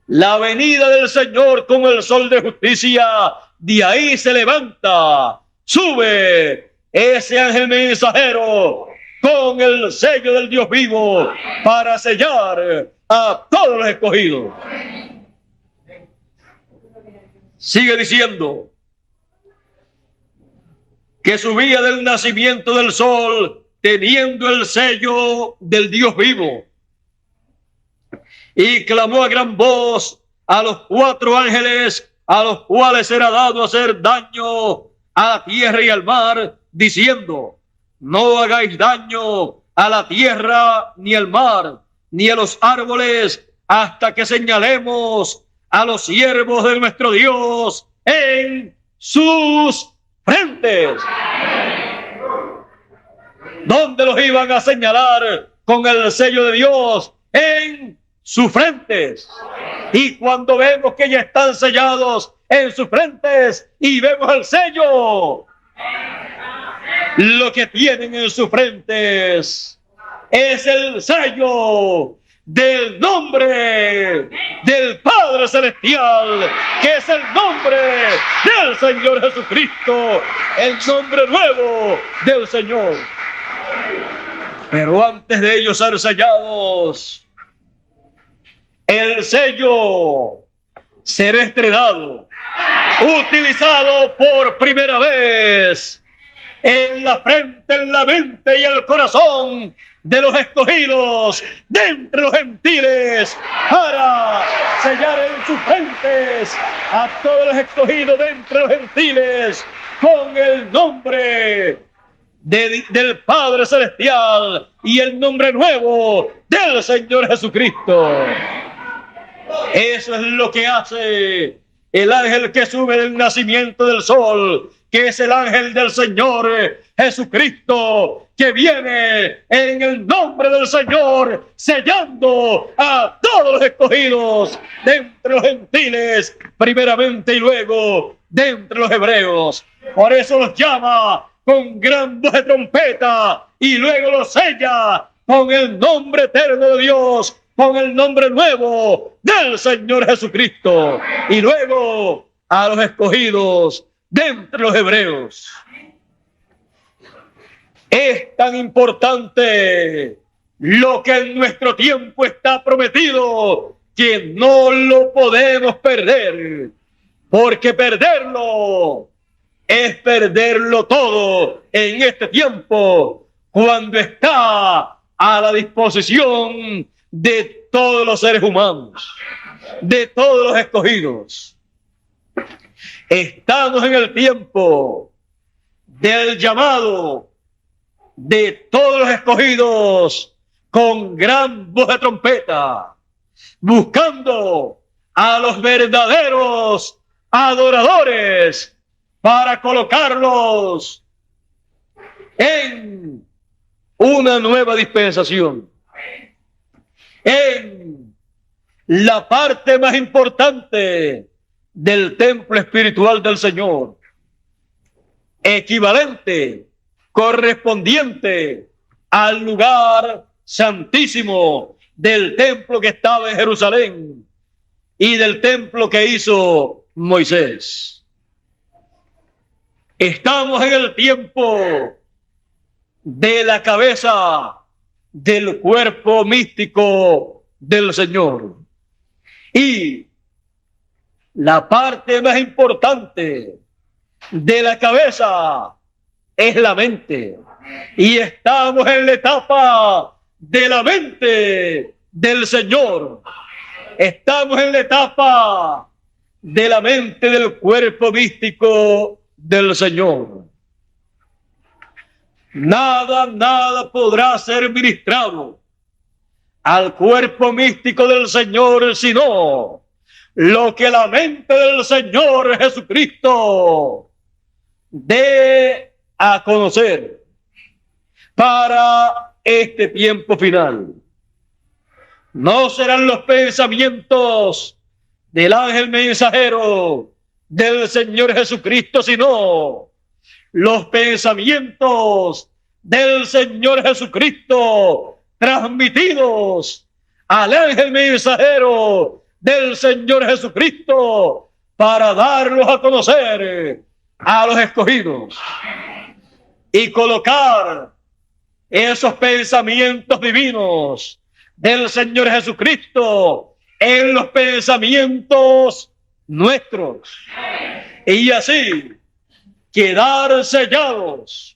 la venida del Señor como el sol de justicia. De ahí se levanta, sube ese ángel mensajero con el sello del Dios vivo para sellar a todos los escogidos. Sigue diciendo que subía del nacimiento del sol teniendo el sello del Dios vivo, y clamó a gran voz a los 4 ángeles a los cuales era dado hacer daño a la tierra y al mar, diciendo: no hagáis daño a la tierra ni al mar ni a los árboles hasta que señalemos a los siervos de nuestro Dios en sus frentes. ¿Dónde los iban a señalar con el sello de Dios? En sus frentes. Y cuando vemos que ya están sellados en sus frentes y vemos el sello, lo que tienen en sus frentes es el sello del nombre del Padre Celestial, que es el nombre del Señor Jesucristo, el nombre nuevo del Señor. Pero antes de ellos ser sellados, el sello será estrenado, utilizado por primera vez en la frente, en la mente y el corazón de los escogidos de entre los gentiles, para sellar en sus frentes a todos los escogidos de entre los gentiles con el nombre del Padre Celestial y el nombre nuevo del Señor Jesucristo. Eso es lo que hace el ángel que sube del nacimiento del sol, que es el ángel del Señor Jesucristo, que viene en el nombre del Señor, sellando a todos los escogidos de entre los gentiles, primeramente, y luego de entre los hebreos. Por eso los llama con gran voz de trompeta y luego los sella con el nombre eterno de Dios, con el nombre nuevo del Señor Jesucristo, y luego a los escogidos de entre los hebreos. Es tan importante lo que en nuestro tiempo está prometido que no lo podemos perder, porque perderlo es perderlo todo en este tiempo, cuando está a la disposición de todos los seres humanos, de todos los escogidos. Estamos en el tiempo del llamado de todos los escogidos con gran voz de trompeta, buscando a los verdaderos adoradores para colocarlos en una nueva dispensación, en la parte más importante del templo espiritual del Señor, equivalente, correspondiente al lugar santísimo del templo que estaba en Jerusalén y del templo que hizo Moisés. Estamos en el tiempo de la cabeza del cuerpo místico del Señor, y la parte más importante de la cabeza es la mente, y estamos en la etapa de la mente del Señor. Estamos en la etapa de la mente del cuerpo místico del Señor. Nada podrá ser ministrado al cuerpo místico del Señor, sino lo que la mente del Señor Jesucristo dé a conocer para este tiempo final. No serán los pensamientos del ángel mensajero del Señor Jesucristo, sino los pensamientos del Señor Jesucristo transmitidos al ángel mensajero del Señor Jesucristo para darlos a conocer a los escogidos y colocar esos pensamientos divinos del Señor Jesucristo en los pensamientos nuestros, y así quedar sellados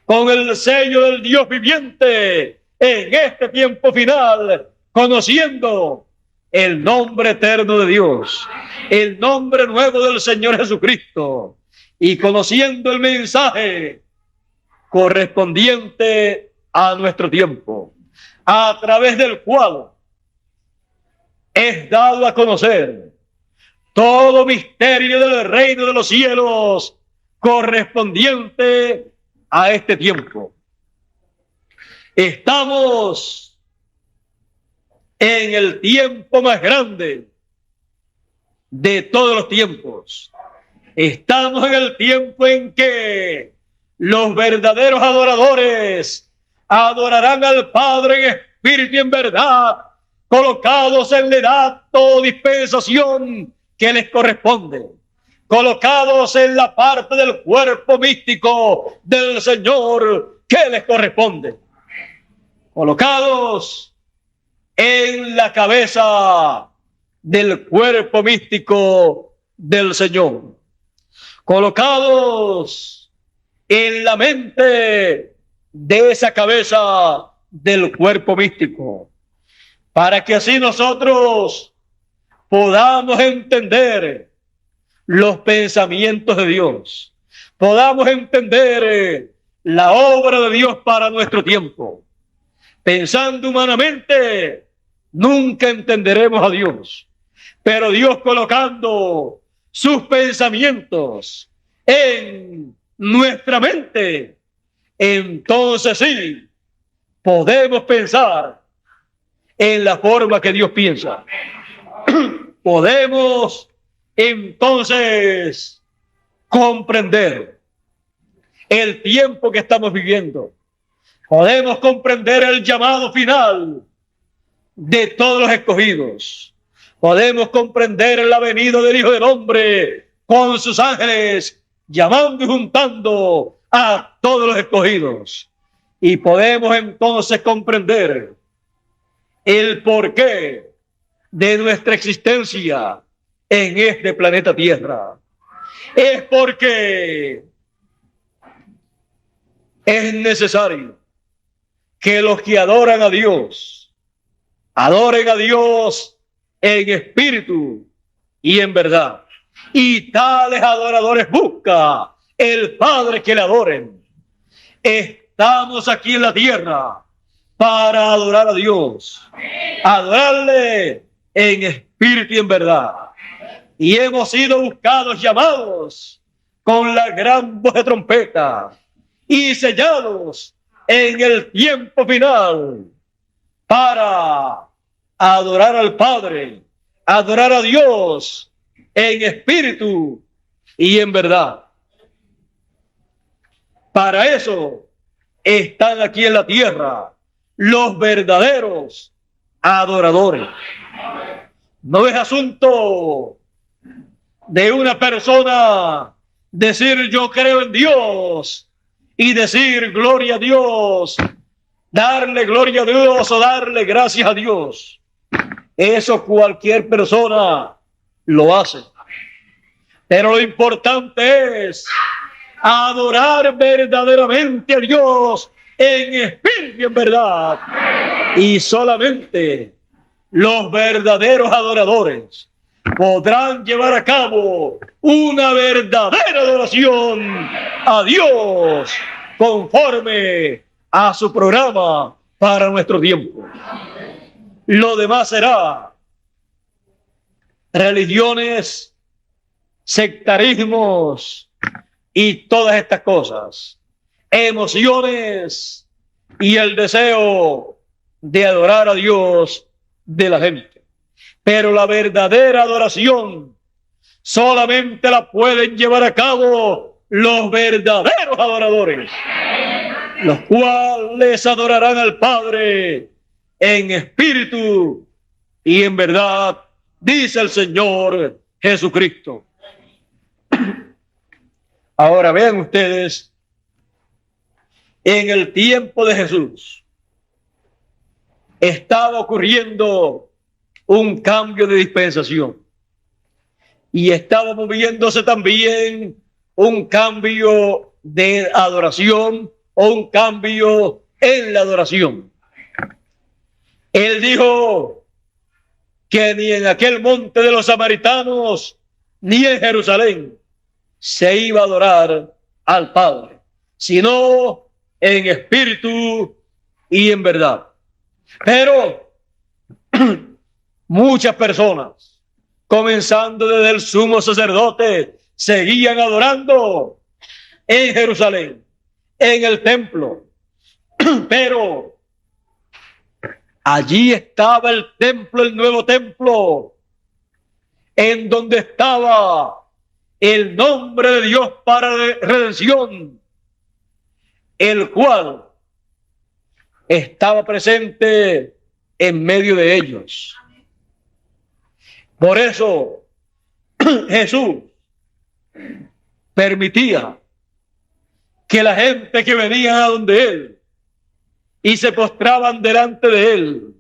con el sello del Dios viviente en este tiempo final, conociendo el nombre eterno de Dios, el nombre nuevo del Señor Jesucristo, y conociendo el mensaje correspondiente a nuestro tiempo, a través del cual es dado a conocer todo misterio del reino de los cielos correspondiente a este tiempo. Estamos en el tiempo más grande de todos los tiempos. Estamos en el tiempo en que los verdaderos adoradores adorarán al Padre en espíritu y en verdad, colocados en la edad o dispensación que les corresponde, colocados en la parte del cuerpo místico del Señor que les corresponde, colocados en la cabeza del cuerpo místico del Señor, colocados en la mente de esa cabeza del cuerpo místico, para que así nosotros podamos entender los pensamientos de Dios, podamos entender la obra de Dios para nuestro tiempo. Pensando humanamente, nunca entenderemos a Dios, pero Dios colocando sus pensamientos en nuestra mente, entonces sí, podemos pensar en la forma que Dios piensa. Podemos entonces comprender el tiempo que estamos viviendo. Podemos comprender el llamado final de todos los escogidos. Podemos comprender la venida del Hijo del Hombre con sus ángeles, llamando y juntando a todos los escogidos. Y podemos entonces comprender el porqué de nuestra existencia en este planeta Tierra. Es porque es necesario que los que adoran a Dios, adoren a Dios en espíritu y en verdad. Y tales adoradores busca el Padre que le adoren. Estamos aquí en la tierra para adorar a Dios, adorarle en espíritu y en verdad. Y hemos sido buscados, llamados con la gran voz de trompeta y sellados en el tiempo final para adorar al Padre, adorar a Dios en espíritu y en verdad. Para eso están aquí en la tierra los verdaderos adoradores. No es asunto de una persona decir yo creo en Dios y decir gloria a Dios, darle gloria a Dios o darle gracias a Dios. Eso cualquier persona lo hace. Pero lo importante es adorar verdaderamente a Dios en espíritu y en verdad. Y solamente los verdaderos adoradores podrán llevar a cabo una verdadera adoración a Dios conforme a su programa para nuestro tiempo. Lo demás será religiones, sectarismos y todas estas cosas, emociones y el deseo de adorar a Dios de la gente. Pero la verdadera adoración solamente la pueden llevar a cabo los verdaderos adoradores, los cuales adorarán al Padre en espíritu y en verdad, dice el Señor Jesucristo. Ahora vean ustedes en el tiempo de Jesús estaba ocurriendo un cambio de dispensación y estaba moviéndose también un cambio de adoración o un cambio en la adoración. Él dijo que ni en aquel monte de los samaritanos ni en Jerusalén se iba a adorar al Padre, sino en espíritu y en verdad. Pero muchas personas, comenzando desde el sumo sacerdote, seguían adorando en Jerusalén, en el templo. Pero allí estaba el templo, el nuevo templo, en donde estaba el nombre de Dios para redención, el cual estaba presente en medio de ellos. Por eso Jesús permitía que la gente que venía a donde él y se postraban delante de él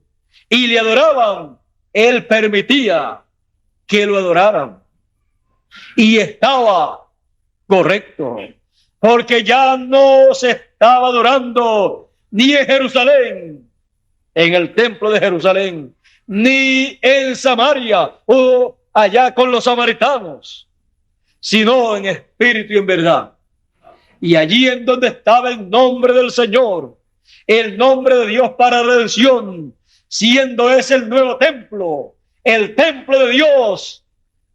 y le adoraban, él permitía que lo adoraran. Y estaba correcto, porque ya no se estaba adorando ni en Jerusalén, en el templo de Jerusalén, ni en Samaria o allá con los samaritanos, sino en espíritu y en verdad. Y allí en donde estaba el nombre del Señor, el nombre de Dios para redención, siendo ese el nuevo templo, el templo de Dios,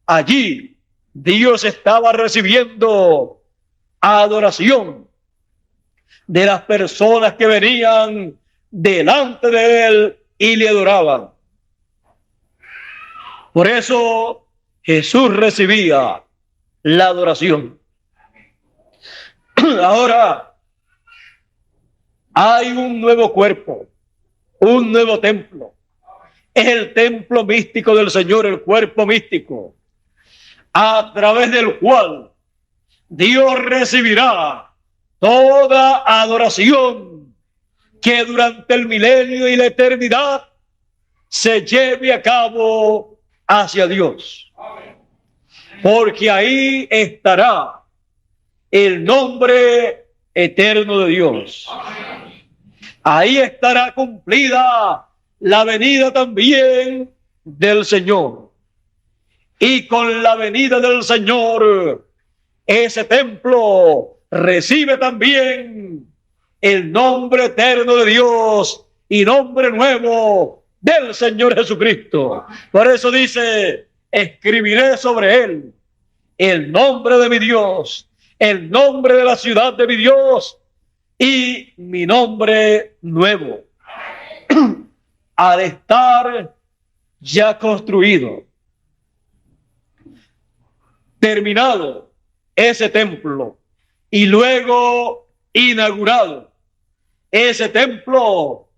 allí Dios estaba recibiendo adoración de las personas que venían delante de él y le adoraban. Por eso Jesús recibía la adoración. Ahora hay un nuevo cuerpo, un nuevo templo. Es el templo místico del Señor, el cuerpo místico, a través del cual Dios recibirá toda adoración que durante el milenio y la eternidad se lleve a cabo hacia Dios. Porque ahí estará el nombre eterno de Dios. Ahí estará cumplida la venida también del Señor. Y con la venida del Señor, ese templo recibe también el nombre eterno de Dios y nombre nuevo del Señor Jesucristo. Por eso dice, escribiré sobre él el nombre de mi Dios, el nombre de la ciudad de mi Dios y mi nombre nuevo. Al estar ya construido, terminado ese templo y luego inaugurado ese templo,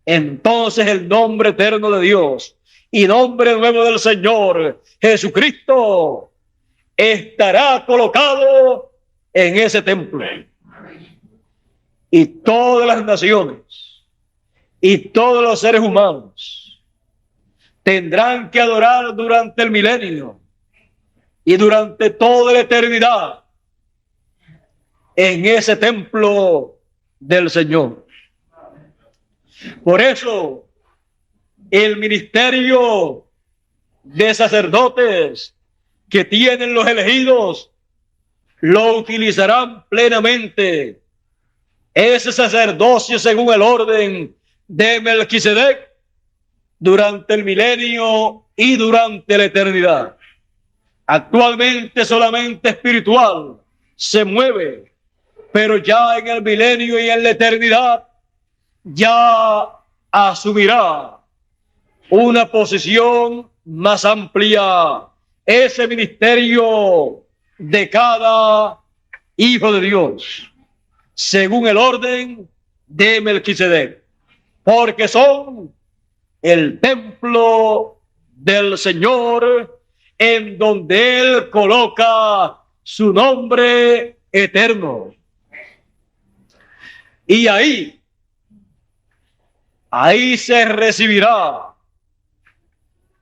entonces el nombre eterno de Dios y nombre nuevo del Señor Jesucristo estará colocado en ese templo. Y todas las naciones y todos los seres humanos tendrán que adorar durante el milenio y durante toda la eternidad en ese templo del Señor. Por eso el ministerio de sacerdotes que tienen los elegidos lo utilizarán plenamente. Ese sacerdocio según el orden de Melquisedec durante el milenio y durante la eternidad. Actualmente solamente espiritual se mueve, pero ya en el milenio y en la eternidad ya asumirá una posición más amplia, ese ministerio de cada hijo de Dios, según el orden de Melquisedec, porque son el templo del Señor en donde Él coloca su nombre eterno. Y ahí se recibirá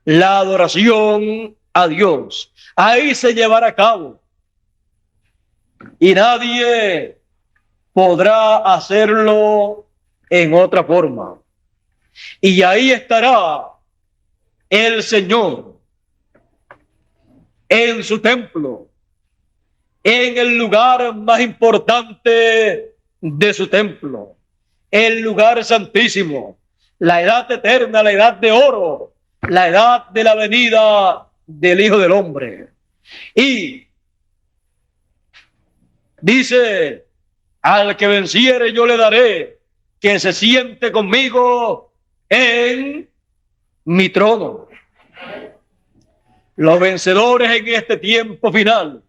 la adoración a Dios. Ahí se llevará a cabo. Y nadie podrá hacerlo en otra forma. Y ahí estará el Señor en su templo, en el lugar más importante de su templo, el lugar santísimo, la edad eterna, la edad de oro, la edad de la venida del Hijo del Hombre. Y dice, al que venciere yo le daré que se siente conmigo en mi trono. Los vencedores en este tiempo final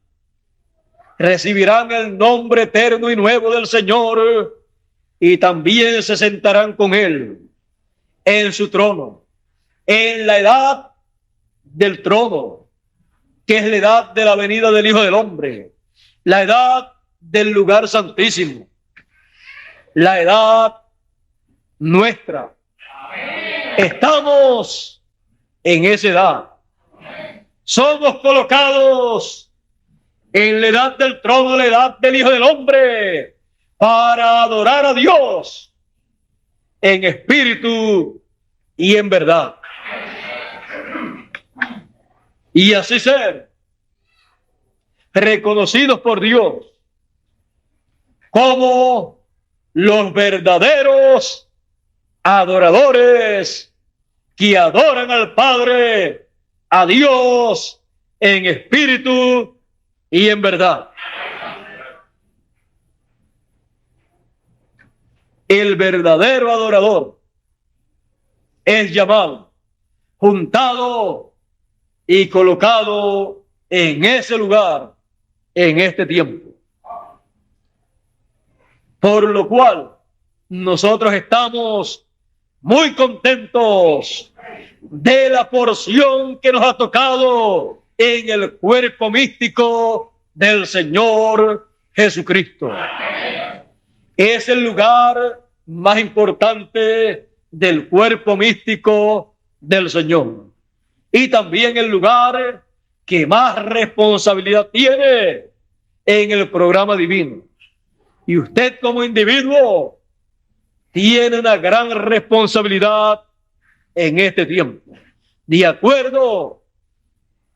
recibirán el nombre eterno y nuevo del Señor y también se sentarán con Él en su trono, en la edad del trono, que es la edad de la venida del Hijo del Hombre, la edad del lugar santísimo, la edad nuestra. Estamos en esa edad. Somos colocados en la edad del trono, la edad del Hijo del Hombre, para adorar a Dios en espíritu y en verdad. Y así ser reconocidos por Dios como los verdaderos adoradores que adoran al Padre, a Dios en espíritu y en verdad. El verdadero adorador es llamado, juntado y colocado en ese lugar en este tiempo. Por lo cual nosotros estamos muy contentos de la porción que nos ha tocado en el cuerpo místico del Señor Jesucristo. Es el lugar más importante del cuerpo místico del Señor. Y también el lugar que más responsabilidad tiene en el programa divino. Y usted como individuo tiene una gran responsabilidad en este tiempo, de acuerdo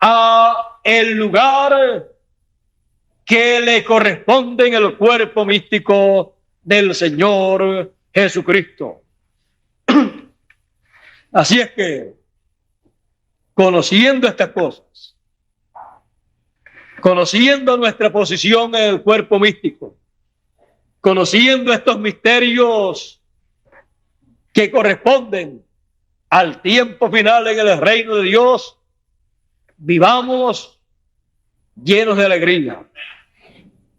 a el lugar que le corresponde en el cuerpo místico del Señor Jesucristo. Así es que, conociendo estas cosas, conociendo nuestra posición en el cuerpo místico, conociendo estos misterios que corresponden al tiempo final en el reino de Dios, vivamos llenos de alegría,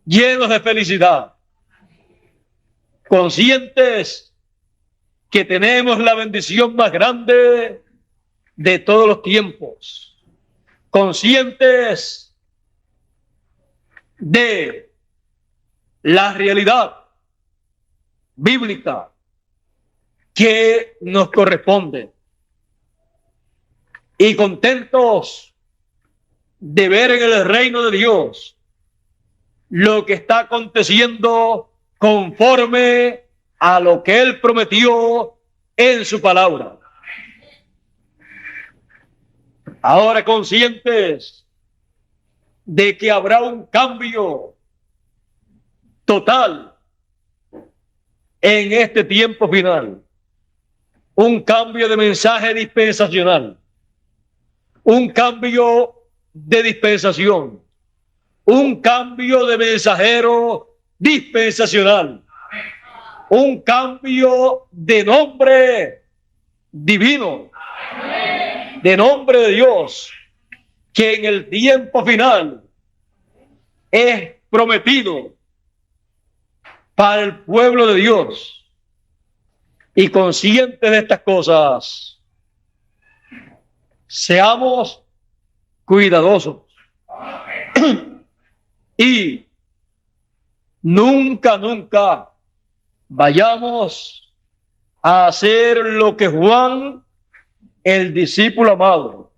llenos de felicidad, conscientes que tenemos la bendición más grande de todos los tiempos, conscientes de la realidad bíblica que nos corresponde y contentos de ver en el reino de Dios lo que está aconteciendo conforme a lo que Él prometió en su palabra. Ahora conscientes de que habrá un cambio total en este tiempo final, un cambio de mensaje dispensacional, un cambio de dispensación, un cambio de mensajero dispensacional, un cambio de nombre divino, de nombre de Dios, que en el tiempo final es prometido para el pueblo de Dios. Y conscientes de estas cosas, seamos cuidadosos y nunca vayamos a hacer lo que Juan, el discípulo amado,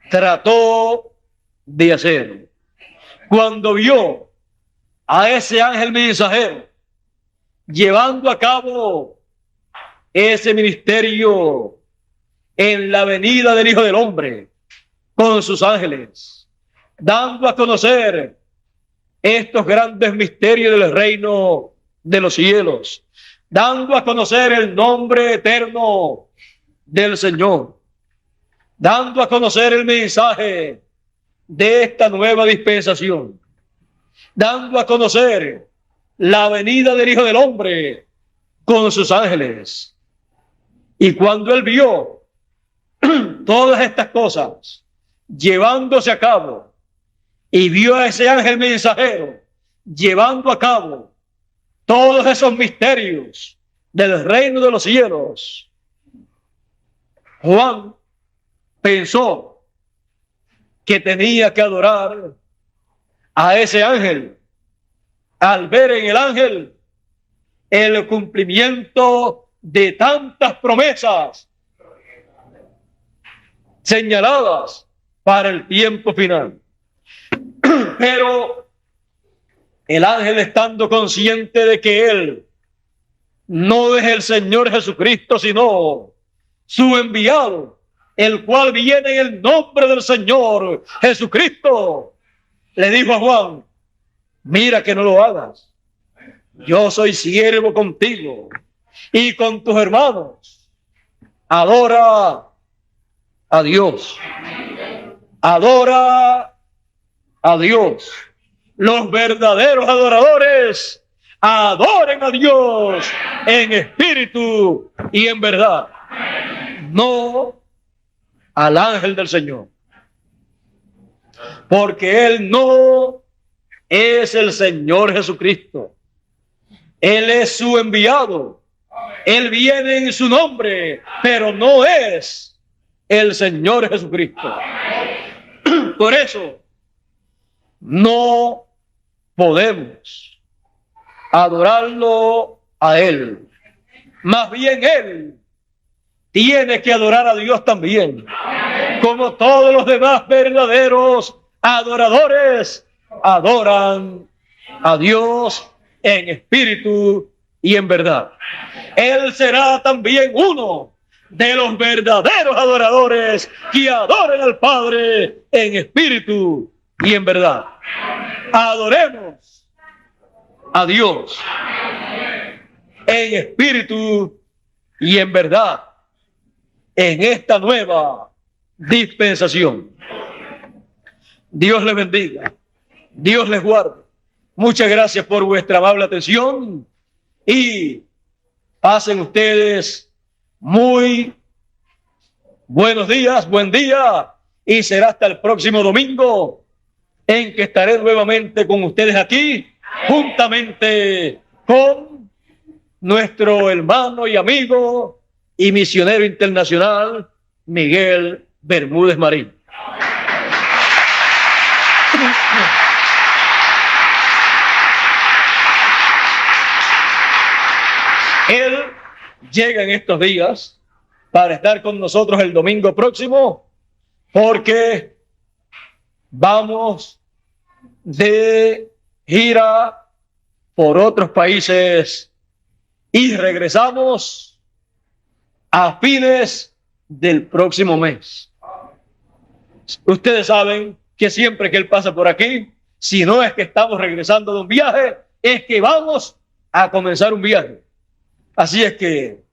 trató de hacer. Cuando vio a ese ángel mensajero llevando a cabo ese ministerio en la venida del Hijo del Hombre con sus ángeles, dando a conocer estos grandes misterios del reino de los cielos, dando a conocer el nombre eterno del Señor, dando a conocer el mensaje de esta nueva dispensación, dando a conocer la venida del Hijo del Hombre con sus ángeles. Y cuando él vio todas estas cosas llevándose a cabo, y vio a ese ángel mensajero llevando a cabo todos esos misterios del reino de los cielos, Juan pensó que tenía que adorar a ese ángel, al ver en el ángel el cumplimiento de tantas promesas señaladas para el tiempo final. Pero el ángel, estando consciente de que él no es el Señor Jesucristo, sino su enviado, el cual viene en el nombre del Señor Jesucristo, le dijo a Juan: mira que no lo hagas. Yo soy siervo contigo y con tus hermanos. Adora a Dios. Adora a Dios. Los verdaderos adoradores adoren a Dios en espíritu y en verdad, no al ángel del Señor, porque él no es el Señor Jesucristo. Él es su enviado. Él viene en su nombre, pero no es el Señor Jesucristo. Por eso no podemos adorarlo a él. Más bien él tiene que adorar a Dios también, como todos los demás verdaderos adoradores adoran a Dios en espíritu y en verdad. Él será también uno de los verdaderos adoradores que adoren al Padre en espíritu y en verdad. Adoremos a Dios en espíritu y en verdad en esta nueva dispensación. Dios les bendiga, Dios les guarde. Muchas gracias por vuestra amable atención y pasen ustedes muy buenos días, buen día, y será hasta el próximo domingo en que estaré nuevamente con ustedes aquí, juntamente con nuestro hermano y amigo y misionero internacional Miguel Bermúdez Marín. Él llega en estos días para estar con nosotros el domingo próximo, porque vamos de gira por otros países y regresamos a fines del próximo mes. Ustedes saben que siempre que él pasa por aquí, si no es que estamos regresando de un viaje, es que vamos a comenzar un viaje. Así es que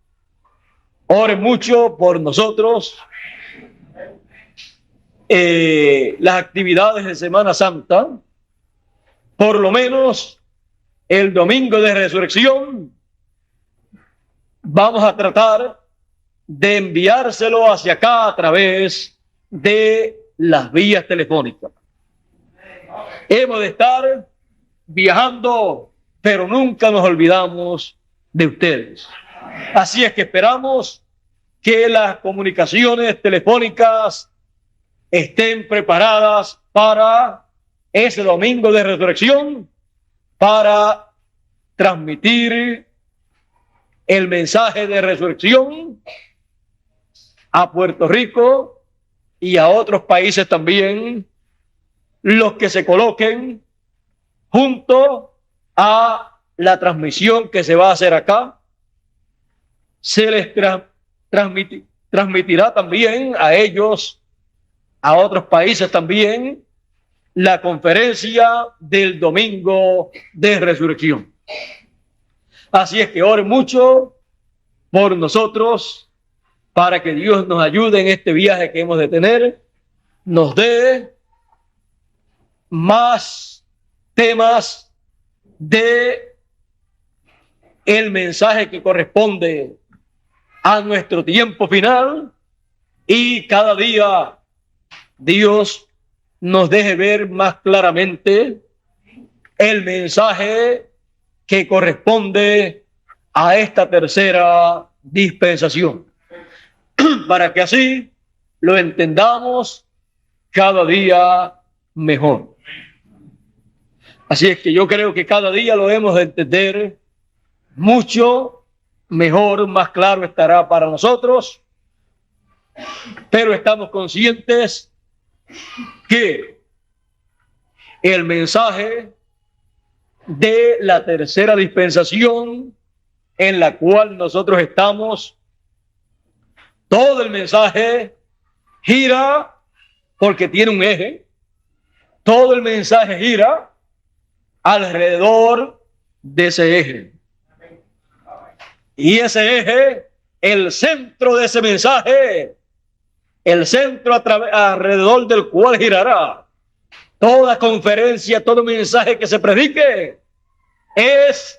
oren mucho por nosotros. Las actividades de Semana Santa, por lo menos el domingo de resurrección, vamos a tratar de enviárselo hacia acá a través de las vías telefónicas. Hemos de estar viajando, pero nunca nos olvidamos de ustedes. Así es que esperamos que las comunicaciones telefónicas estén preparadas para ese domingo de resurrección, para transmitir el mensaje de resurrección a Puerto Rico y a otros países también, los que se coloquen junto a la transmisión que se va a hacer acá. Se les transmitirá también a ellos, a otros países también, la conferencia del domingo de resurrección. Así es que oren mucho por nosotros para que Dios nos ayude en este viaje que hemos de tener, nos dé más temas de el mensaje que corresponde a nuestro tiempo final, y cada día Dios nos deje ver más claramente el mensaje que corresponde a esta tercera dispensación, para que así lo entendamos cada día mejor. Así es que yo creo que cada día lo hemos de entender mucho mejor, más claro estará para nosotros, pero estamos conscientes que el mensaje de la tercera dispensación en la cual nosotros estamos, todo el mensaje gira porque tiene un eje, todo el mensaje gira alrededor de ese eje. Y ese eje, el centro de ese mensaje, el centro alrededor del cual girará toda conferencia, todo mensaje que se predique, es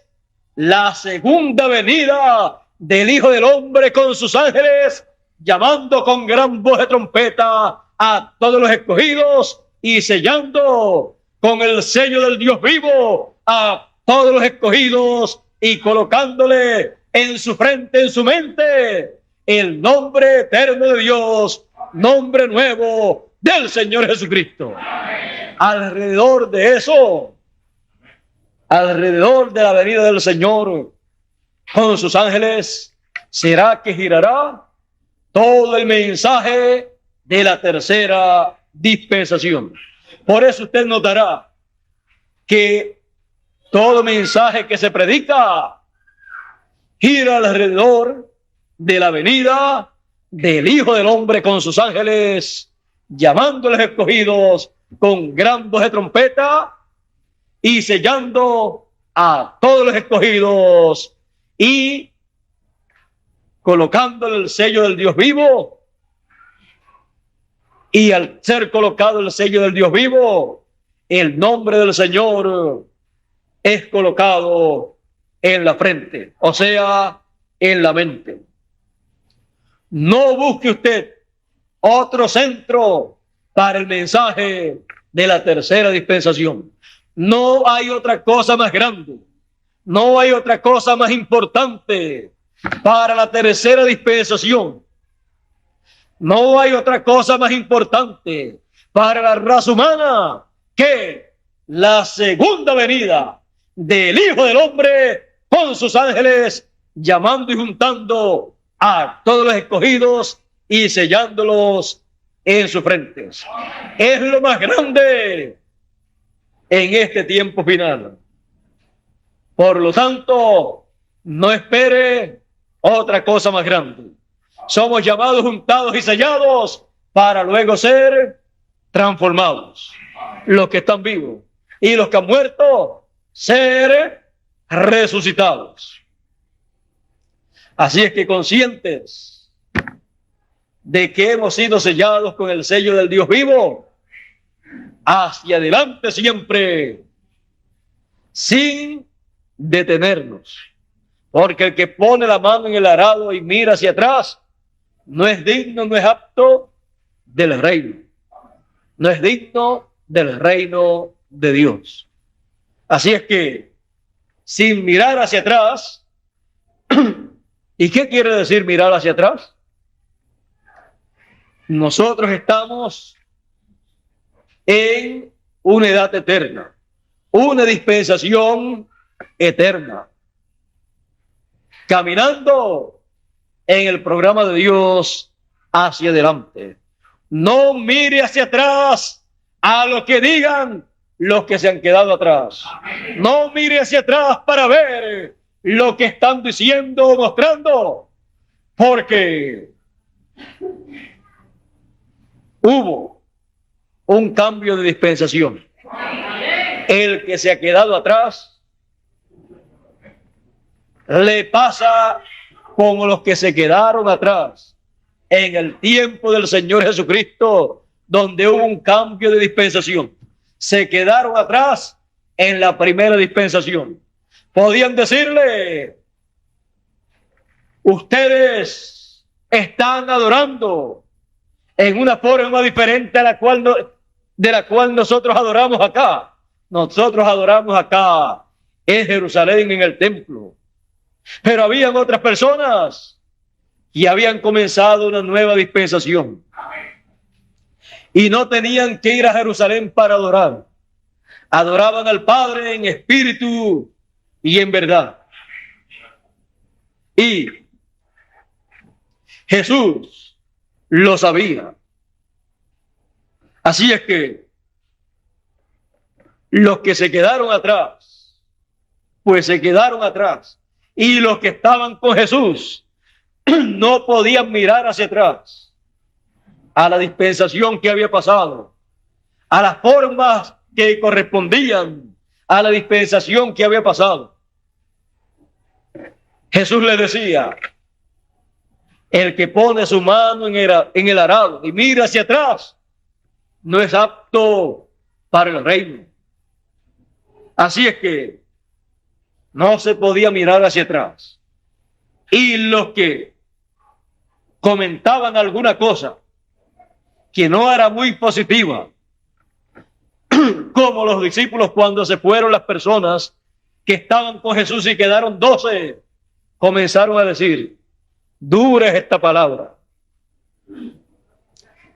la segunda venida del Hijo del Hombre con sus ángeles, llamando con gran voz de trompeta a todos los escogidos y sellando con el sello del Dios vivo a todos los escogidos y colocándole en su frente, en su mente, el nombre eterno de Dios, nombre nuevo del Señor Jesucristo. Amén. Alrededor de eso, alrededor de la venida del Señor con sus ángeles, será que girará todo el mensaje de la tercera dispensación. Por eso usted notará que todo mensaje que se predica gira alrededor de la venida del Hijo del Hombre con sus ángeles, llamando a los escogidos con gran voz de trompeta y sellando a todos los escogidos y colocándole el sello del Dios vivo. Y al ser colocado el sello del Dios vivo, el nombre del Señor es colocado en la frente, o sea, en la mente. No busque usted otro centro para el mensaje de la tercera dispensación. No hay otra cosa más grande, no hay otra cosa más importante para la tercera dispensación. No hay otra cosa más importante para la raza humana que la segunda venida del Hijo del Hombre con sus ángeles, llamando y juntando a todos los escogidos y sellándolos en sus frentes. Es lo más grande en este tiempo final. Por lo tanto, no espere otra cosa más grande. Somos llamados, juntados y sellados para luego ser transformados. Los que están vivos y los que han muerto, ser resucitados. Así es que conscientes de que hemos sido sellados con el sello del Dios vivo, hacia adelante siempre, sin detenernos. Porque el que pone la mano en el arado y mira hacia atrás, no es digno, no es apto del reino. No es digno del reino de Dios. Así es que, sin mirar hacia atrás, ¿y qué quiere decir mirar hacia atrás? Nosotros estamos en una edad eterna, una dispensación eterna. caminando en el programa de Dios hacia adelante. No mire hacia atrás a lo que digan los que se han quedado atrás. No mire hacia atrás para ver lo que están diciendo o mostrando, porque hubo un cambio de dispensación. El que se ha quedado atrás le pasa como los que se quedaron atrás en el tiempo del Señor Jesucristo, donde hubo un cambio de dispensación. Se quedaron atrás en la primera dispensación. Podían decirle: ustedes están adorando en una forma diferente a de la cual nosotros adoramos acá. Nosotros adoramos acá en Jerusalén, en el templo. Pero habían otras personas y habían comenzado una nueva dispensación. Y no tenían que ir a Jerusalén para adorar. Adoraban al Padre en espíritu y en verdad. Y Jesús lo sabía. Así es que los que se quedaron atrás, pues se quedaron atrás. Y los que estaban con Jesús no podían mirar hacia atrás a la dispensación que había pasado, a las formas que correspondían a la dispensación que había pasado. Jesús le decía: el que pone su mano en el arado y mira hacia atrás no es apto para el reino. Así es que no se podía mirar hacia atrás. Y los que comentaban alguna cosa que no era muy positiva, como los discípulos cuando se fueron las personas que estaban con Jesús y quedaron 12, comenzaron a decir: dura es esta palabra,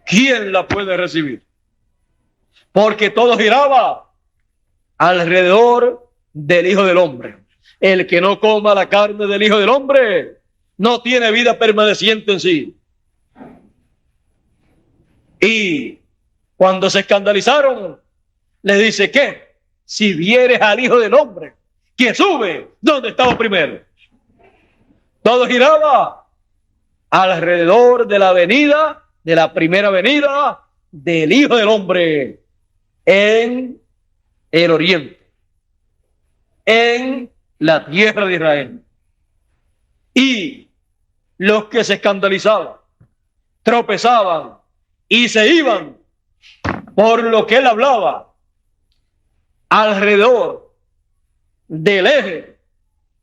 ¿quién la puede recibir? Porque todo giraba alrededor del Hijo del Hombre. El que no coma la carne del Hijo del Hombre no tiene vida permaneciente en sí. Y cuando se escandalizaron, le dice: ¿qué? Si vieres al Hijo del Hombre que sube, ¿dónde estaba primero? Todo giraba alrededor de la venida, de la primera venida del Hijo del Hombre en el oriente, en la tierra de Israel. Y los que se escandalizaban, tropezaban y se iban por lo que él hablaba alrededor del eje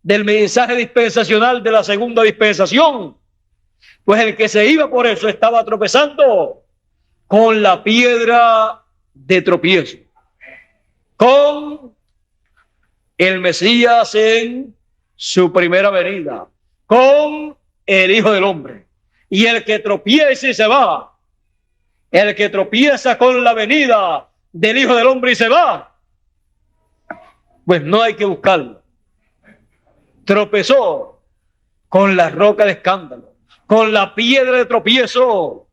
del mensaje dispensacional de la segunda dispensación, pues el que se iba por eso estaba tropezando con la piedra de tropiezo, con el Mesías en su primera venida, con el Hijo del Hombre. Y el que tropieza y se va, el que tropieza con la venida del Hijo del Hombre y se va, pues no hay que buscarlo. Tropezó con la roca de escándalo, con la piedra de tropiezo.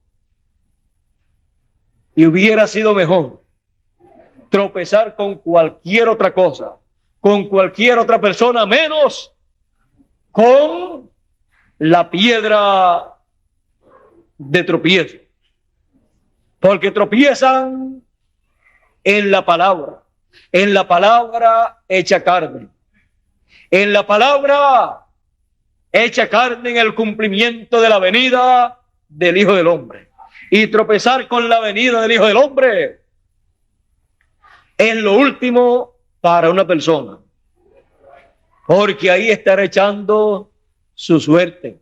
Y hubiera sido mejor tropezar con cualquier otra cosa, con cualquier otra persona, menos con la piedra de tropiezo. Porque tropiezan en la palabra hecha carne, en la palabra hecha carne en el cumplimiento de la venida del Hijo del Hombre. Y tropezar con la venida del Hijo del Hombre es lo último para una persona, porque ahí estará echando su suerte.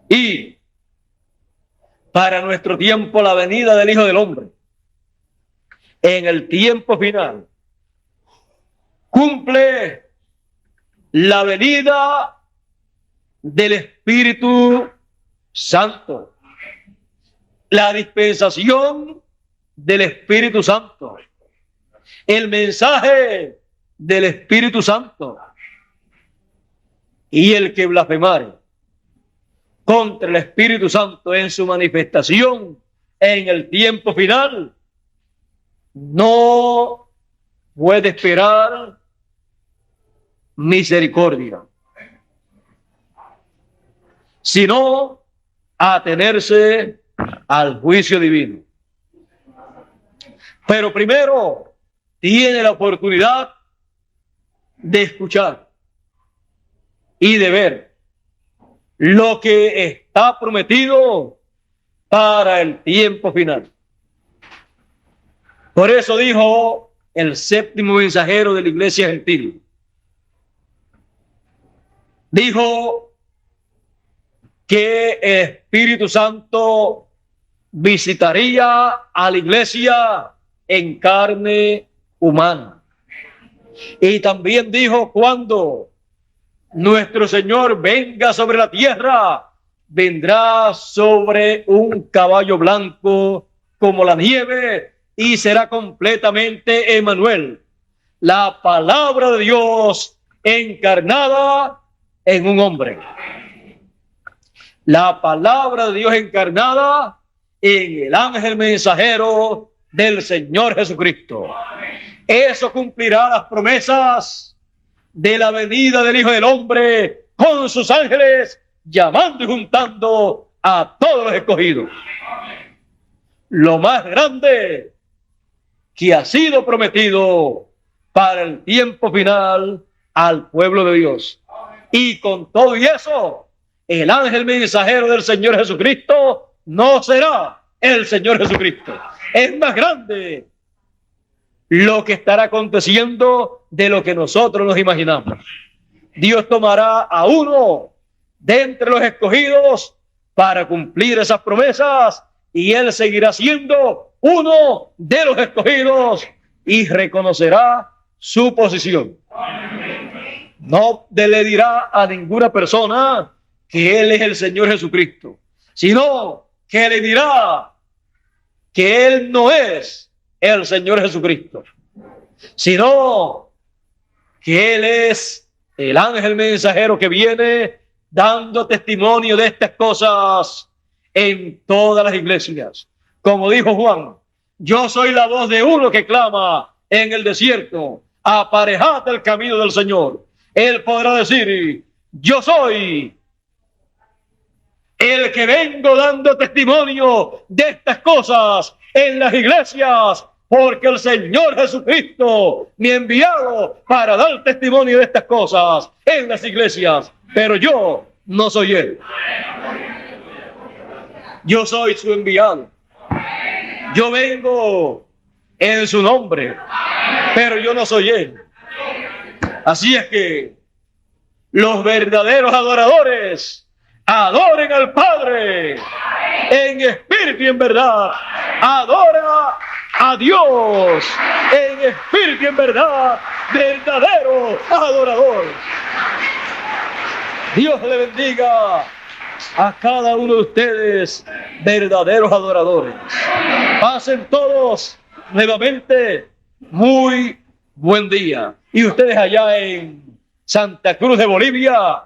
Y para nuestro tiempo, la venida del Hijo del Hombre en el tiempo final cumple la venida del Espíritu Santo, la dispensación del Espíritu Santo, el mensaje del Espíritu Santo. Y el que blasfemare contra el Espíritu Santo en su manifestación en el tiempo final, no puede esperar misericordia, sino atenerse al juicio divino. Pero primero tiene la oportunidad de escuchar y de ver lo que está prometido para el tiempo final. Por eso dijo el séptimo mensajero de la iglesia gentil, dijo que el Espíritu Santo visitaría a la iglesia en carne humana. Y también dijo, cuando nuestro Señor venga sobre la tierra, vendrá sobre un caballo blanco como la nieve y será completamente Emmanuel, la palabra de Dios encarnada en un hombre. La palabra de Dios encarnada en el ángel mensajero del Señor Jesucristo. Eso cumplirá las promesas de la venida del Hijo del Hombre con sus ángeles, llamando y juntando a todos los escogidos. Lo más grande que ha sido prometido para el tiempo final al pueblo de Dios. Y con todo y eso, el ángel mensajero del Señor Jesucristo no será el Señor Jesucristo. Es más grande lo que estará aconteciendo de lo que nosotros nos imaginamos. Dios tomará a uno de entre los escogidos para cumplir esas promesas, y Él seguirá siendo uno de los escogidos y reconocerá su posición. No le dirá a ninguna persona que Él es el Señor Jesucristo, sino que le dirá que Él no es el Señor Jesucristo, sino que Él es el ángel mensajero que viene dando testimonio de estas cosas en todas las iglesias. Como dijo Juan, yo soy la voz de uno que clama en el desierto, aparejad el camino del Señor. Él podrá decir, yo soy el que vengo dando testimonio de estas cosas en las iglesias, porque el Señor Jesucristo me ha enviado para dar testimonio de estas cosas en las iglesias, pero yo no soy Él. Yo soy su enviado. Yo vengo en su nombre, pero yo no soy Él. Así es que los verdaderos adoradores adoren al Padre en espíritu y en verdad. Adora a Dios en espíritu y en verdad, verdadero adorador. Dios le bendiga a cada uno de ustedes, verdaderos adoradores. Pasen todos nuevamente muy buen día. Y ustedes allá en Santa Cruz de Bolivia,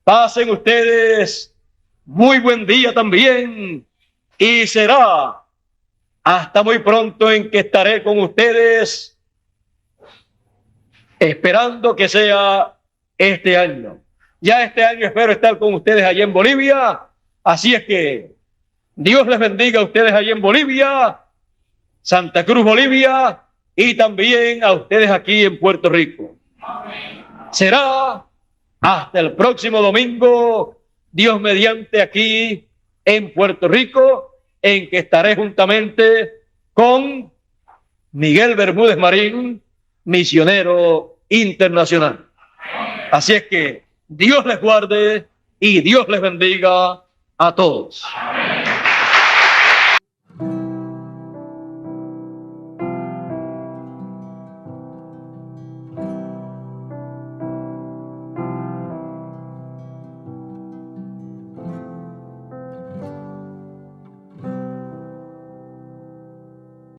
pasen ustedes muy buen día también. Y será hasta muy pronto en que estaré con ustedes, esperando que sea este año. Ya este año espero estar con ustedes allá en Bolivia. Así es que Dios les bendiga a ustedes allá en Bolivia, Santa Cruz, Bolivia, y también a ustedes aquí en Puerto Rico. Será hasta el próximo domingo, Dios mediante, aquí en Puerto Rico, en que estaré juntamente con Miguel Bermúdez Marín, misionero internacional. Así es que Dios les guarde y Dios les bendiga a todos.